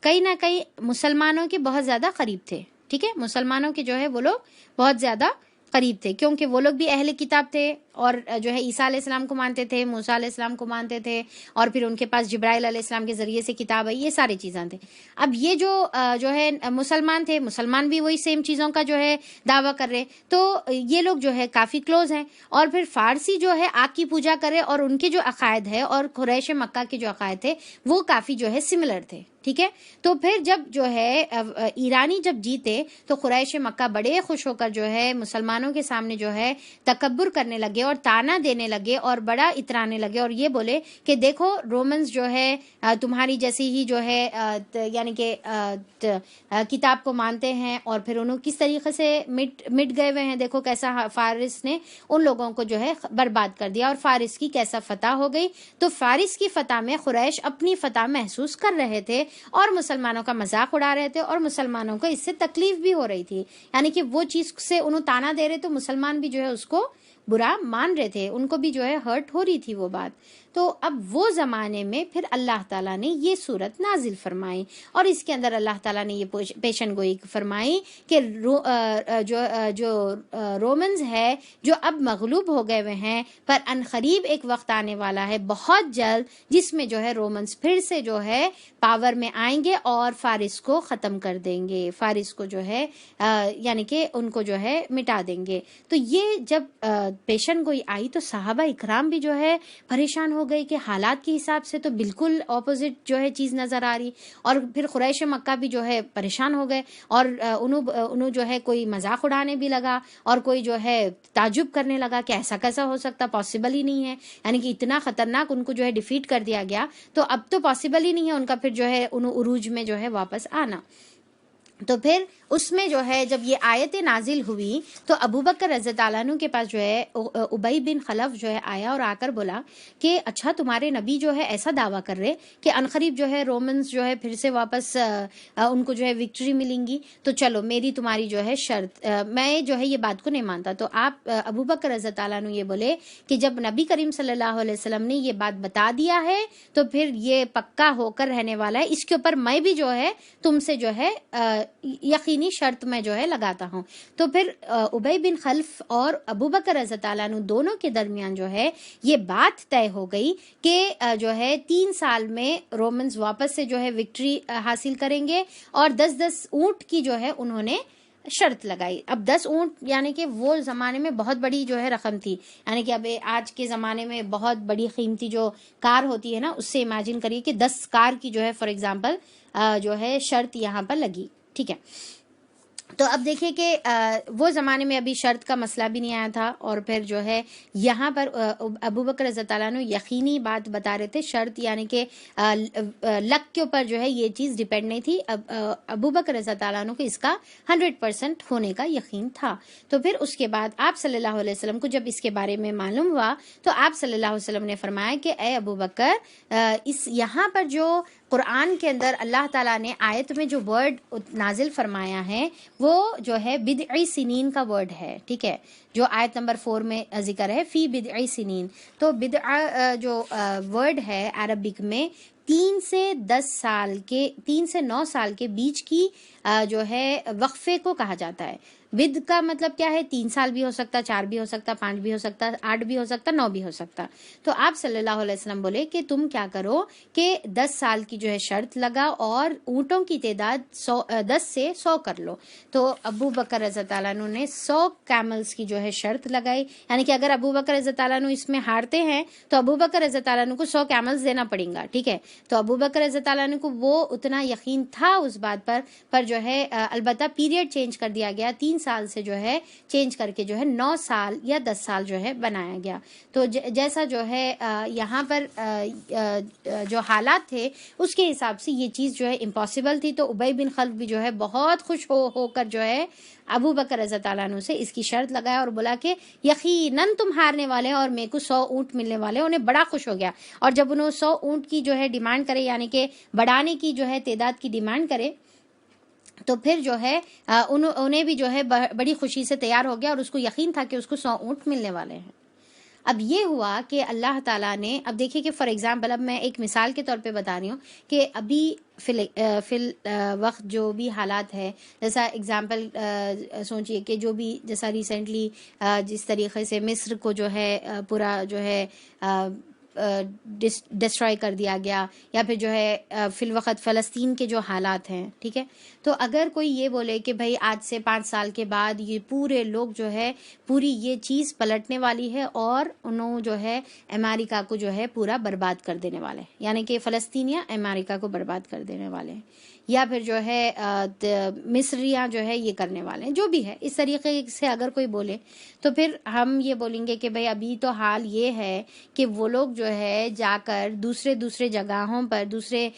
کہیں نہ کہیں مسلمانوں کے بہت زیادہ قریب تھے. ٹھیک ہے، مسلمانوں کے جو ہے وہ لوگ بہت زیادہ قریب تھے، کیونکہ وہ لوگ بھی اہل کتاب تھے اور جو ہے عیسیٰ علیہ السلام کو مانتے تھے، موسیٰ علیہ السلام کو مانتے تھے، اور پھر ان کے پاس جبرائیل علیہ السلام کے ذریعے سے کتاب ہے، یہ ساری چیزیں تھے. اب یہ جو ہے مسلمان تھے، مسلمان بھی وہی سیم چیزوں کا جو ہے دعویٰ کر رہے، تو یہ لوگ جو ہے کافی کلوز ہیں. اور پھر فارسی جو ہے آگ کی پوجا کرے، اور ان کے جو عقائد ہے اور قریش مکہ کے جو عقائد تھے وہ کافی جو ہے سملر تھے. ٹھیک ہے، تو پھر جب جو ہے ایرانی جب جیتے تو قریش مکہ بڑے خوش ہو کر جو ہے مسلمانوں کے سامنے جو ہے تکبر کرنے لگے اور تانا دینے لگے اور بڑا اترانے لگے، اور یہ بولے کہ دیکھو رومنز جو ہے تمہاری جیسی ہی جو ہے یعنی کہ کتاب کو مانتے ہیں، اور پھر انہوں کس طریقے سے مٹ گئے ہوئے ہیں. دیکھو کیسا فارس نے ان لوگوں کو جو ہے برباد کر دیا، اور فارس کی کیسا فتح ہو گئی. تو فارس کی فتح میں قریش اپنی فتح محسوس کر رہے تھے اور مسلمانوں کا مذاق اڑا رہے تھے، اور مسلمانوں کو اس سے تکلیف بھی ہو رہی تھی، یعنی کہ وہ چیز سے انہوں تانا دے رہے تو مسلمان بھی جو ہے اس کو برا مان رہے تھے، ان کو بھی جو ہے ہرٹ ہو رہی تھی وہ بات. تو اب وہ زمانے میں پھر اللہ تعالیٰ نے یہ صورت نازل فرمائی، اور اس کے اندر اللہ تعالیٰ نے یہ پیشن گوئی فرمائی کہ جو رومنز ہے جو اب مغلوب ہو گئے ہوئے ہیں، پر ان قریب ایک وقت آنے والا ہے بہت جلد جس میں جو ہے رومنز پھر سے جو ہے پاور میں آئیں گے اور فارس کو ختم کر دیں گے، فارس کو جو ہے یعنی کہ ان کو جو ہے مٹا دیں گے. تو یہ جب پیشن گوئی آئی تو صحابہ اکرام بھی جو ہے پریشان ہو گئی کہ حالات کے حساب سے تو بالکل اپوزٹ جو ہے چیز نظر آ رہی، اور پھر قریش مکہ بھی جو ہے پریشان ہو گئے، اور انہوں جو ہے کوئی مذاق اڑانے بھی لگا، اور کوئی جو ہے تعجب کرنے لگا کہ ایسا کیسا ہو سکتا، پاسبل ہی نہیں ہے، یعنی کہ اتنا خطرناک ان کو جو ہے ڈیفیٹ کر دیا گیا، تو اب تو پاسبل ہی نہیں ہے ان کا پھر جو ہے انہوں عروج میں جو ہے واپس آنا. تو پھر اس میں جو ہے جب یہ آیت نازل ہوئی تو ابو بکر رضی اللہ عنہ کے پاس جو ہے ابی بن خلف جو ہے آیا اور آ کر بولا کہ اچھا تمہارے نبی جو ہے ایسا دعویٰ کر رہے کہ عنقریب جو ہے رومنز جو ہے پھر سے واپس ان کو جو ہے وکٹری ملیں گی، تو چلو میری تمہاری جو ہے شرط، میں جو ہے یہ بات کو نہیں مانتا. تو آپ ابو بکر رضی اللہ عنہ یہ بولے کہ جب نبی کریم صلی اللہ علیہ وسلم نے یہ بات بتا دیا ہے تو پھر یہ پکا ہو کر رہنے والا ہے، اس کے اوپر میں بھی جو ہے تم سے جو ہے یقینی شرط میں جو ہے لگاتا ہوں. تو پھر ابی بن خلف اور ابو بکر رضی اللہ عنہ دونوں کے درمیان جو ہے یہ بات طے ہو گئی کہ جو ہے 3 سال میں رومنز واپس سے جو ہے وکٹری حاصل کریں گے، اور 10 اونٹ کی جو ہے انہوں نے شرط لگائی. اب 10 اونٹ یعنی کہ وہ زمانے میں بہت بڑی جو ہے رقم تھی، یعنی کہ اب آج کے زمانے میں بہت بڑی قیمتی جو کار ہوتی ہے نا، اس سے امیجن کریے کہ 10 کار کی جو ہے فار ایگزامپل جو ہے شرط یہاں پر لگی. ٹھیک ہے، تو اب دیکھیں کہ وہ زمانے میں ابھی شرط کا مسئلہ بھی نہیں آیا تھا، اور پھر جو ہے یہاں پر ابو بکر رضی اللہ عنہ یقینی بات بتا رہے تھے، شرط یعنی کہ لک کے اوپر جو ہے یہ چیز ڈیپینڈ نہیں تھی. ابو بکر رضی اللہ عنہ کو اس کا 100% ہونے کا یقین تھا. تو پھر اس کے بعد آپ صلی اللہ علیہ وسلم کو جب اس کے بارے میں معلوم ہوا تو آپ صلی اللہ علیہ وسلم نے فرمایا کہ اے ابو بکر، اس یہاں پر جو قرآن کے اندر اللہ تعالیٰ نے آیت میں جو ورڈ نازل فرمایا ہے وہ جو ہے بدعی سنین کا ورڈ ہے. ٹھیک ہے، جو آیت نمبر 4 میں ذکر ہے فی بدعی سنین، تو بدع جو ورڈ ہے عربک میں 3 سے 9 سال کے بیچ کی جو ہے وقفے کو کہا جاتا ہے. ود کا مطلب کیا ہے، 3 سال بھی ہو سکتا، 4 بھی ہو سکتا، 5 بھی ہو سکتا، 8 بھی ہو سکتا، 9 بھی ہو سکتا. تو آپ صلی اللہ علیہ وسلم بولے کہ تم کیا کرو کہ 10 سال کی جو ہے شرط لگا اور اونٹوں کی تعداد 10 سے 100 کر لو. تو ابو بکر رضی اللہ عنہ نے 100 کیملز کی جو ہے شرط لگائی، یعنی کہ اگر ابو بکر رضی اللہ عنہ اس میں ہارتے ہیں تو ابو بکر رضی اللہ عنہ کو 100 کیملز دینا پڑیں گا. ٹھیک ہے، تو ابو بکر رضی اللہ عنہ کو وہ اتنا یقین تھا اس بات پر جو ہے البتہ پیریڈ چینج کر دیا گیا، 3 سال سے جو ہے چینج کر کے جو ہے 9 سال یا 10 سال جو ہے بنایا گیا. تو جیسا جو ہے یہاں پر جو حالات تھے اس کے حساب سے یہ چیز جو ہے امپاسبل تھی. تو ابی بن خلف بھی جو ہے بہت خوش ہو کر جو ہے ابو بکر رضی اللہ عنہ سے اس کی شرط لگایا اور بولا کہ یقیناً تم ہارنے والے ہیں اور میرے کو 100 اونٹ ملنے والے. انہیں بڑا خوش ہو گیا, اور جب انہوں 100 اونٹ کی جو ہے ڈیمانڈ کرے, یعنی کہ بڑھانے کی جو ہے تعداد کی ڈیمانڈ کرے, تو پھر جو ہے انہیں بھی جو ہے بڑی خوشی سے تیار ہو گیا, اور اس کو یقین تھا کہ اس کو 100 اونٹ ملنے والے ہیں. اب یہ ہوا کہ اللہ تعالیٰ نے, اب دیکھیے کہ فار ایگزامپل, اب میں ایک مثال کے طور پہ بتا رہی ہوں کہ ابھی فی وقت جو بھی حالات ہے, جیسا ایگزامپل سوچئے کہ جو بھی جیسا ریسنٹلی جس طریقے سے مصر کو جو ہے پورا جو ہے ڈسٹرائے کر دیا گیا, یا پھر جو ہے فی الوقت فلسطین کے جو حالات ہیں, ٹھیک ہے, تو اگر کوئی یہ بولے کہ بھائی آج سے 5 سال کے بعد یہ پورے لوگ جو ہے پوری یہ چیز پلٹنے والی ہے اور انہوں جو ہے امریکہ کو جو ہے پورا برباد کر دینے والے ہیں, یعنی کہ فلسطین یا امریکہ کو برباد کر دینے والے ہیں, یا پھر جو ہے مصریاں جو ہے یہ کرنے والے ہیں, جو بھی ہے اس طریقے سے اگر کوئی بولے, تو پھر ہم یہ بولیں گے کہ بھئی ابھی تو حال یہ ہے کہ وہ لوگ جو ہے جا کر دوسرے جگہوں پر, دوسرے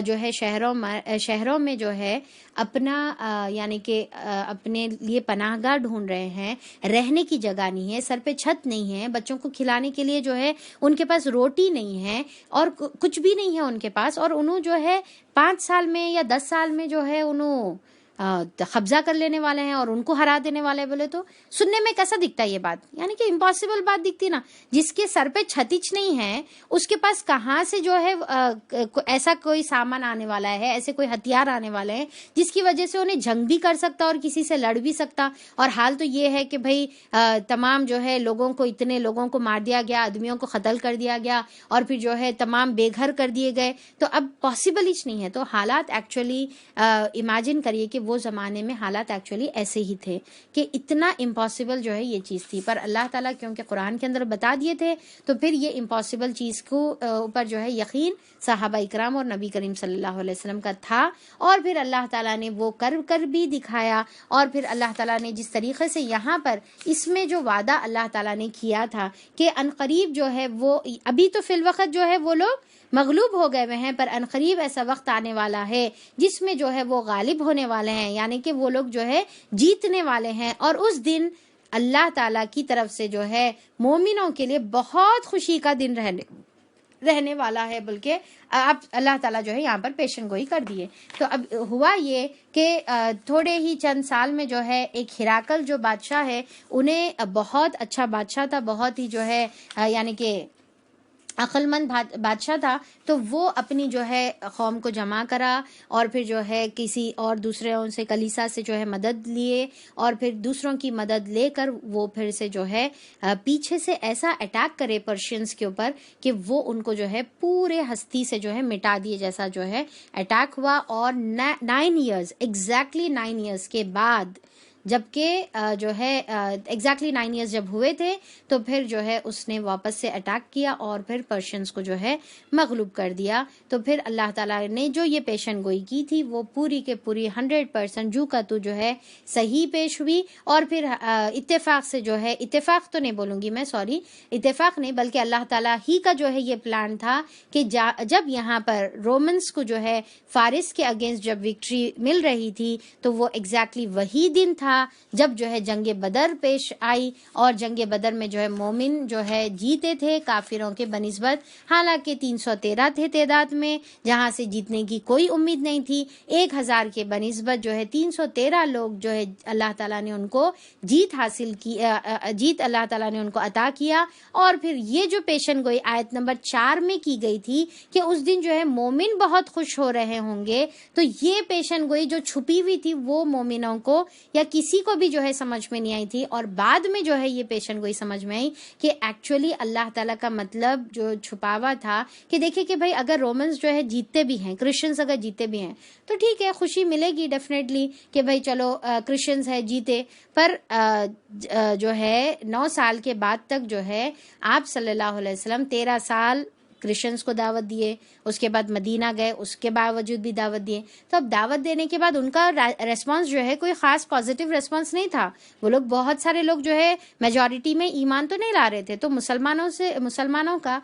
جو ہے شہروں میں جو ہے اپنا یعنی کہ اپنے لیے پناہ گاہ ڈھونڈ رہے ہیں. رہنے کی جگہ نہیں ہے, سر پہ چھت نہیں ہے, بچوں کو کھلانے کے لیے جو ہے ان کے پاس روٹی نہیں ہے, اور کچھ بھی نہیں ہے ان کے پاس, اور انہوں جو ہے 5 سال میں یا 10 سال میں جو ہے انہوں قبضہ کر لینے والے ہیں اور ان کو ہرا دینے والے. بولے تو سننے میں کیسا دکھتا ہے یہ بات, یعنی کہ امپاسبل بات دکھتی نا. جس کے سر پہ چھتچ نہیں ہے اس کے پاس کہاں سے جو ہے ایسا کوئی سامان آنے والا ہے, ایسے کوئی ہتھیار آنے والے ہیں جس کی وجہ سے انہیں جنگ بھی کر سکتا اور کسی سے لڑ بھی سکتا. اور حال تو یہ ہے کہ بھئی تمام جو ہے لوگوں کو, اتنے لوگوں کو مار دیا گیا, آدمیوں کو قتل کر دیا گیا, اور پھر جو ہے تمام بے گھر کر دیے گئے. تو اب پاسبل ہی نہیں ہے. تو حالات ایکچولی امیجن کریے کہ وہ زمانے میں حالات ایکچولی ایسے ہی تھے کہ اتنا امپاسبل جو ہے یہ چیز تھی, پر اللہ تعالیٰ کیونکہ قرآن کے اندر بتا دیے تھے تو پھر یہ امپاسبل چیز کو اوپر جو ہے یقین صحابہ اکرام اور نبی کریم صلی اللہ علیہ وسلم کا تھا, اور پھر اللہ تعالیٰ نے وہ کر بھی دکھایا. اور پھر اللہ تعالیٰ نے جس طریقے سے یہاں پر اس میں جو وعدہ اللہ تعالیٰ نے کیا تھا کہ عنقریب جو ہے وہ, ابھی تو فی الوقت جو ہے وہ لوگ مغلوب ہو گئے ہوئے ہیں, پر عنقریب ایسا وقت آنے والا ہے جس میں جو ہے وہ غالب ہونے والے ہیں, یعنی کہ وہ لوگ جو ہے جیتنے والے ہیں. اور اس دن اللہ تعالیٰ کی طرف سے جو ہے مومنوں کے لیے بہت خوشی کا دن رہنے والا ہے. بلکہ اب اللہ تعالیٰ جو ہے یہاں پر پیشن گوئی کر دیے. تو اب ہوا یہ کہ تھوڑے ہی چند سال میں جو ہے ایک ہراکل جو بادشاہ ہے, انہیں بہت اچھا بادشاہ تھا, بہت ہی جو ہے یعنی کہ عقل مند بادشاہ تھا. تو وہ اپنی جو ہے قوم کو جمع کرا, اور پھر جو ہے کسی اور دوسروں سے کلیسا سے جو ہے مدد لیے, اور پھر دوسروں کی مدد لے کر وہ پھر سے جو ہے پیچھے سے ایسا اٹیک کرے پرشینز کے اوپر کہ وہ ان کو جو ہے پورے ہستی سے جو ہے مٹا دیے, جیسا جو ہے اٹیک ہوا. اور 9 ایئرز ایگزیکٹلی 9 ایئرز کے بعد, جبکہ جو ہے ایگزیکٹلی 9 ایئرز جب ہوئے تھے تو پھر جو ہے اس نے واپس سے اٹیک کیا اور پھر پرشینز کو جو ہے مغلوب کر دیا. تو پھر اللہ تعالیٰ نے جو یہ پیشن گوئی کی تھی وہ پوری کے پوری 100% جو کا تو جو ہے صحیح پیش ہوئی. اور پھر اتفاق سے جو ہے, اتفاق تو نہیں بولوں گی میں, سوری, اتفاق نہیں بلکہ اللہ تعالیٰ ہی کا جو ہے یہ پلان تھا کہ جب یہاں پر رومنز کو جو ہے فارس کے اگینسٹ جب وکٹری مل رہی تھی تو وہ ایگزیکٹلی وہی دن تھا جب جو ہے جنگ بدر پیش آئی. اور جنگ بدر میں جو ہے مومن جو ہے جیتے تھے کافروں کے بنسبت, حالانکہ 313 تھے تعداد میں, جہاں سے جیتنے کی کوئی امید نہیں تھی. 1000 کے بنسبت جو ہے 313 لوگ جو ہے اللہ تعالیٰ نے ان کو جیت حاصل کی, جیت اللہ تعالیٰ نے ان کو عطا کیا. اور پھر یہ جو پیشن گوئی آیت نمبر 4 میں کی گئی تھی کہ اس دن جو ہے مومن بہت خوش ہو رہے ہوں گے, تو یہ پیشن گوئی جو چھپی ہوئی تھی وہ مومنوں کو یا کسی کو بھی جو ہے سمجھ میں نہیں آئی تھی. اور بعد میں جو ہے یہ پیشن گوئی سمجھ میں آئی کہ ایکچولی اللہ تعالیٰ کا مطلب جو چھپاوا تھا کہ دیکھیں کہ بھائی اگر رومنز جو ہے جیتتے بھی ہیں, کرسچنز اگر جیتے بھی ہیں تو ٹھیک ہے, خوشی ملے گی ڈیفینیٹلی کہ بھائی چلو کرسچنز ہے جیتے, پر جو ہے 9 سال کے بعد تک جو ہے آپ صلی اللہ علیہ وسلم 13 سال کرسچنس کو دعوت دیے، اس کے بعد مدینہ گئے، اس کے باوجود بھی دعوت دیے. تو اب دعوت دینے کے بعد ان کا ریسپانس جو ہے کوئی خاص پازیٹیو ریسپانس نہیں تھا. وہ لوگ بہت سارے لوگ جو ہے میجورٹی میں ایمان تو نہیں لا رہے تھے. تو مسلمانوں کا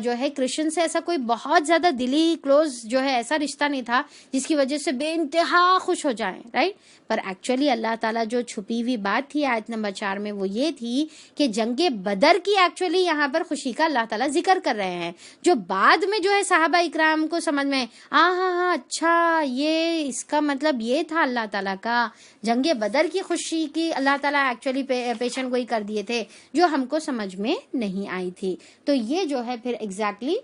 جو ہے کرسچن سے ایسا کوئی بہت زیادہ دلی کلوز جو ہے ایسا رشتہ نہیں تھا جس کی وجہ سے بے انتہا خوش ہو جائیں، رائٹ. پر ایکچولی اللہ تعالیٰ جو چھپی ہوئی بات تھی آیت نمبر 4 میں وہ یہ تھی کہ جنگ بدر کی ایکچولی یہاں پر خوشی کا اللہ تعالیٰ ذکر کر رہے ہیں، جو بعد میں جو ہے صحابہ اکرام کو سمجھ میں ہاں اچھا یہ اس کا مطلب یہ تھا اللہ تعالیٰ کا، جنگ بدر کی خوشی کی اللہ تعالیٰ ایکچولی پیشن گوئی کر دیے تھے جو ہم کو سمجھ میں نہیں آئی تھی. تو یہ جو ہے پھر ایگزیکٹلی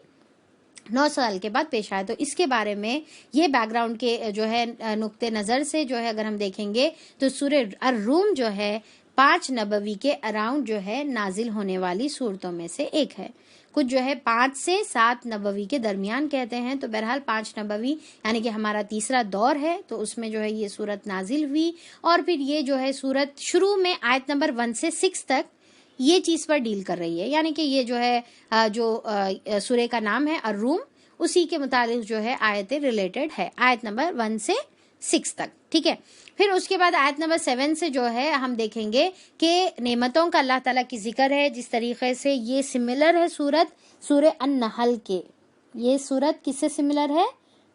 9 سال کے بعد پیش آئے. تو اس کے بارے میں یہ بیک گراؤنڈ کے جو ہے نقطۂ نظر سے جو ہے اگر ہم دیکھیں گے تو سورہ الروم جو ہے 5 نبوی کے اراؤنڈ جو ہے نازل ہونے والی صورتوں میں سے ایک ہے. کچھ جو ہے 5 سے 7 نبوی کے درمیان کہتے ہیں. تو بہرحال 5 نبوی یعنی کہ ہمارا تیسرا دور ہے، تو اس میں جو ہے یہ صورت نازل ہوئی. اور پھر یہ جو ہے صورت شروع میں آیت نمبر 1 سے 6 تک یہ چیز پر ڈیل کر رہی ہے، یعنی کہ یہ جو ہے جو سورہ کا نام ہے الروم، اسی کے متعلق جو ہے آیتیں ریلیٹڈ ہے آیت نمبر 1 سے 6 تک. ٹھیک ہے. پھر اس کے بعد آیت نمبر 7 سے جو ہے ہم دیکھیں گے کہ نعمتوں کا اللہ تعالیٰ کی ذکر ہے. جس طریقے سے یہ سملر ہے سورہ النحل کے. یہ سورت کس سے سملر ہے؟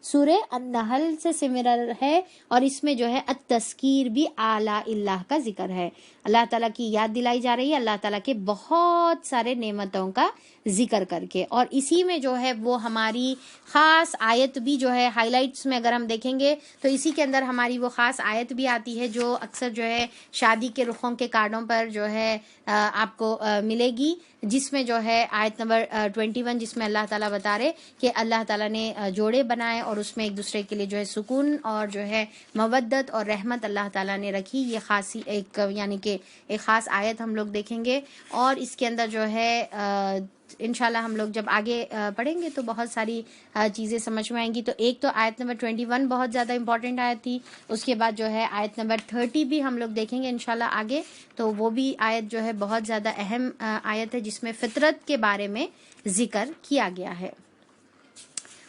سورہ النحل سے سملر ہے. اور اس میں جو ہے التذکیر بھی اعلیٰ اللہ کا ذکر ہے. اللہ تعالیٰ کی یاد دلائی جا رہی ہے، اللہ تعالیٰ کے بہت سارے نعمتوں کا ذکر کر کے. اور اسی میں جو ہے وہ ہماری خاص آیت بھی جو ہے ہائی لائٹس میں اگر ہم دیکھیں گے تو اسی کے اندر ہماری وہ خاص آیت بھی آتی ہے جو اکثر جو ہے شادی کے رخوں کے کارڈوں پر جو ہے آپ کو ملے گی، جس میں جو ہے آیت نمبر 21 جس میں اللہ تعالیٰ بتا رہے کہ اللہ تعالیٰ نے جوڑے بنائے اور اس میں ایک دوسرے کے لیے جو ہے سکون اور جو ہے مودت اور رحمت اللہ تعالیٰ نے رکھی. یہ خاصی ایک یعنی کہ ایک خاص آیت ہم لوگ دیکھیں گے. اور اس کے اندر جو ہے انشاءاللہ ہم لوگ جب آگے پڑھیں گے تو بہت ساری چیزیں سمجھ میں آئیں گی. تو ایک تو آیت نمبر 21 بہت زیادہ امپورٹنٹ آیت تھی. اس کے بعد جو ہے آیت نمبر 30 بھی ہم لوگ دیکھیں گے انشاءاللہ آگے. تو وہ بھی آیت جو ہے بہت زیادہ اہم آیت ہے جس میں فطرت کے بارے میں ذکر کیا گیا ہے.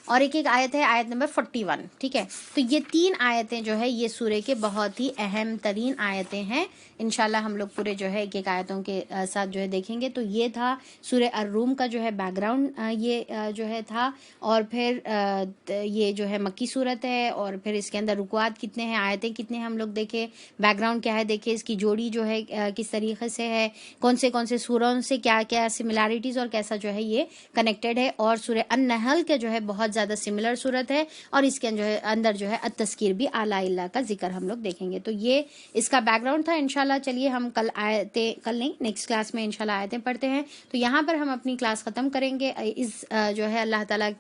اور ایک آیت ہے آیت نمبر 41. ٹھیک ہے. تو یہ 3 آیتیں جو ہے یہ سورہ کے بہت ہی اہم ترین آیتیں ہیں. انشاءاللہ ہم لوگ پورے جو ہے ایک آیتوں کے ساتھ جو ہے دیکھیں گے. تو یہ تھا سورہ الروم کا جو ہے بیک گراؤنڈ یہ جو ہے تھا. اور پھر یہ جو ہے مکی صورت ہے اور پھر اس کے اندر رکوعات کتنے ہیں، آیتیں کتنے ہیں ہم لوگ دیکھے، بیک گراؤنڈ کیا ہے دیکھے، اس کی جوڑی جو ہے کس طریقے سے ہے، کون سے سوروں سے کیا کیا سملیرٹیز اور کیسا جو ہے یہ کنیکٹڈ ہے. اور سورہ النحل کے جو ہے بہت زیادہ سملر صورت ہے اور اس کے اندر جو ہے التذکیر بھی اعلیٰ اللہ کا ذکر ہم لوگ دیکھیں گے. تو یہ اس کا بیک گراؤنڈ تھا. انشاءاللہ چلیے ہم کل نہیں نیکسٹ کلاس میں انشاءاللہ آیتیں پڑھتے ہیں. تو یہاں پر ہم اپنی کلاس ختم کریں گے. اس جو ہے اللہ تعالیٰ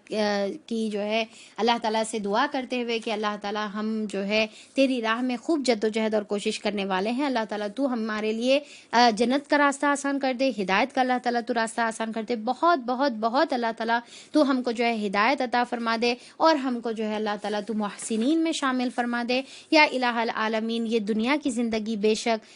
کی جو ہے اللہ تعالیٰ سے دعا کرتے ہوئے کہ اللہ تعالیٰ ہم جو ہے تیری راہ میں خوب جدوجہد اور کوشش کرنے والے ہیں. اللہ تعالیٰ تو ہمارے لیے جنت کا راستہ آسان کر دے، ہدایت کا اللہ تعالیٰ تو راستہ آسان کر دے. بہت بہت بہت اللہ تعالیٰ تو ہم کو جو ہے ہدایت عطا فرما دے اور ہم کو جو ہے اللہ تعالیٰ تو محسنین میں شامل فرما دے. یا الہ العالمین، یہ دنیا کی زندگی بے شک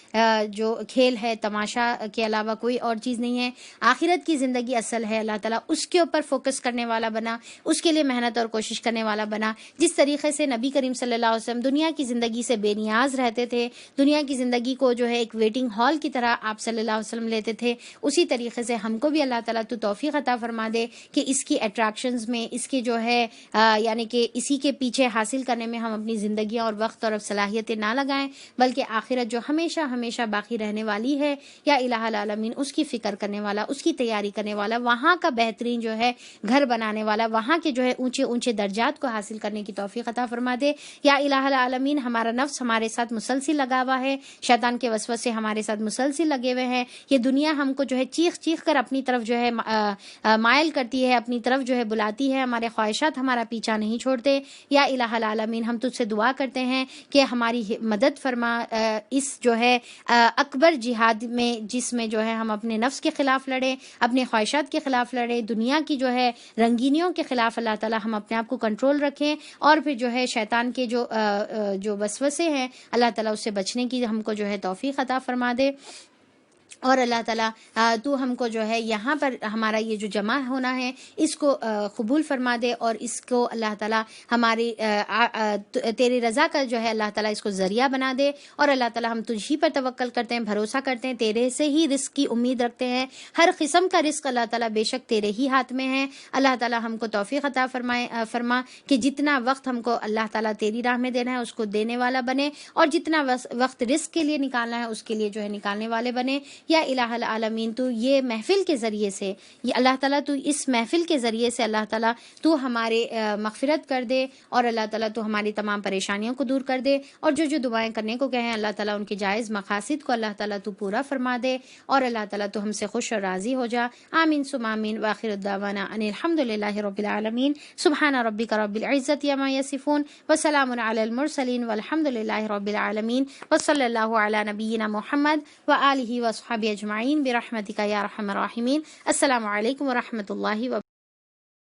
جو کھیل ہے تماشا کے علاوہ کوئی اور چیز نہیں ہے. آخرت کی زندگی اصل ہے. اللہ تعالیٰ اس کے اوپر فوکس کرنے والا بنا، اس کے لیے محنت اور کوشش کرنے والا بنا. جس طریقے سے نبی کریم صلی اللہ علیہ وسلم دنیا کی زندگی سے بے نیاز رہتے تھے، دنیا کی زندگی کو جو ہے ایک ویٹنگ ہال کی طرح آپ صلی اللہ علیہ وسلم لیتے تھے، اسی طریقے سے ہم کو بھی اللہ تعالیٰ تو توفیق عطا فرما دے کہ اس کی اٹریکشنز میں، اس کے جو ہے یعنی کہ اسی کے پیچھے حاصل کرنے میں ہم اپنی زندگیاں اور وقت اور صلاحیتیں نہ لگائیں، بلکہ آخرت جو ہمیشہ ہمیشہ باقی رہنے والی ہے، یا الہ العالمین اس کی فکر کرنے والا، اس کی تیاری کرنے والا، وہاں کا بہترین جو ہے گھر بنانے والا، وہاں کے جو ہے اونچے اونچے درجات کو حاصل کرنے کی توفیق عطا فرما دے. یا الہ العالمین ہمارا نفس ہمارے ساتھ مسلسل لگا ہوا ہے، شیطان کے وسوسے ہمارے ساتھ مسلسل لگے ہوئے ہیں. یہ دنیا ہم کو جو ہے چیخ چیخ کر اپنی طرف جو ہے مائل کرتی ہے، اپنی طرف جو ہے بلاتی ہے، ہمارے خواہشات ہمارا پیچھا نہیں چھوڑتے. یا الہ العالمین ہم تجھ سے دعا کرتے ہیں کہ ہماری مدد فرما اس جو ہے اکبر جہاد میں، جس میں جو ہے ہم اپنے نفس کے خلاف لڑیں، اپنے خواہشات کے خلاف لڑیں، دنیا کی جو ہے رنگینیوں کے خلاف اللہ تعالی ہم اپنے آپ کو کنٹرول رکھیں. اور پھر جو ہے شیطان کے جو وسوسے ہیں اللہ تعالیٰ اس سے بچنے کی ہم کو جو ہے توفیق عطا فرما دے. اور اللہ تعالیٰ تو ہم کو جو ہے یہاں پر ہمارا یہ جو جمع ہونا ہے اس کو قبول فرما دے، اور اس کو اللہ تعالیٰ ہماری تیری رضا کا جو ہے اللہ تعالیٰ اس کو ذریعہ بنا دے، اور اللہ تعالیٰ ہم تجھ ہی پر توکل کرتے ہیں، بھروسہ کرتے ہیں، تیرے سے ہی رزق کی امید رکھتے ہیں، ہر قسم کا رزق اللہ تعالیٰ بے شک تیرے ہی ہاتھ میں ہے۔ اللہ تعالیٰ ہم کو توفیق عطا فرما کہ جتنا وقت ہم کو اللہ تعالیٰ تیری راہ میں دینا ہے اس کو دینے والا بنے، اور جتنا وقت رزق کے لیے نکالنا ہے اس کے لیے جو ہے نکالنے والے بنے۔ یا الہ العالمین، تو یہ محفل کے ذریعے سے، یہ اللہ تعالیٰ تو اس محفل کے ذریعے سے اللہ تعالیٰ تو ہمارے مغفرت کر دے، اور اللہ تعالیٰ تو ہماری تمام پریشانیوں کو دور کر دے، اور جو دعائیں کرنے کو کہیں اللہ تعالیٰ ان کے جائز مقاصد کو اللہ تعالیٰ تو پورا فرما دے، اور اللہ تعالیٰ تو ہم سے خوش اور راضی ہو جا۔ آمین ثم آمین، وآخر الدعوانا ان الحمد للہ رب العالمین، سبحان ربک رب العزت عما یصفون، وسلام علی المرسلین، والحمد للہ رب العالمین، وصلی اللہ علی نبینا محمد وآلہ وصحبہ اجمعین برحمتک یا ارحم الراحمین۔ السلام علیکم ورحمۃ اللہ وبرکاتہ۔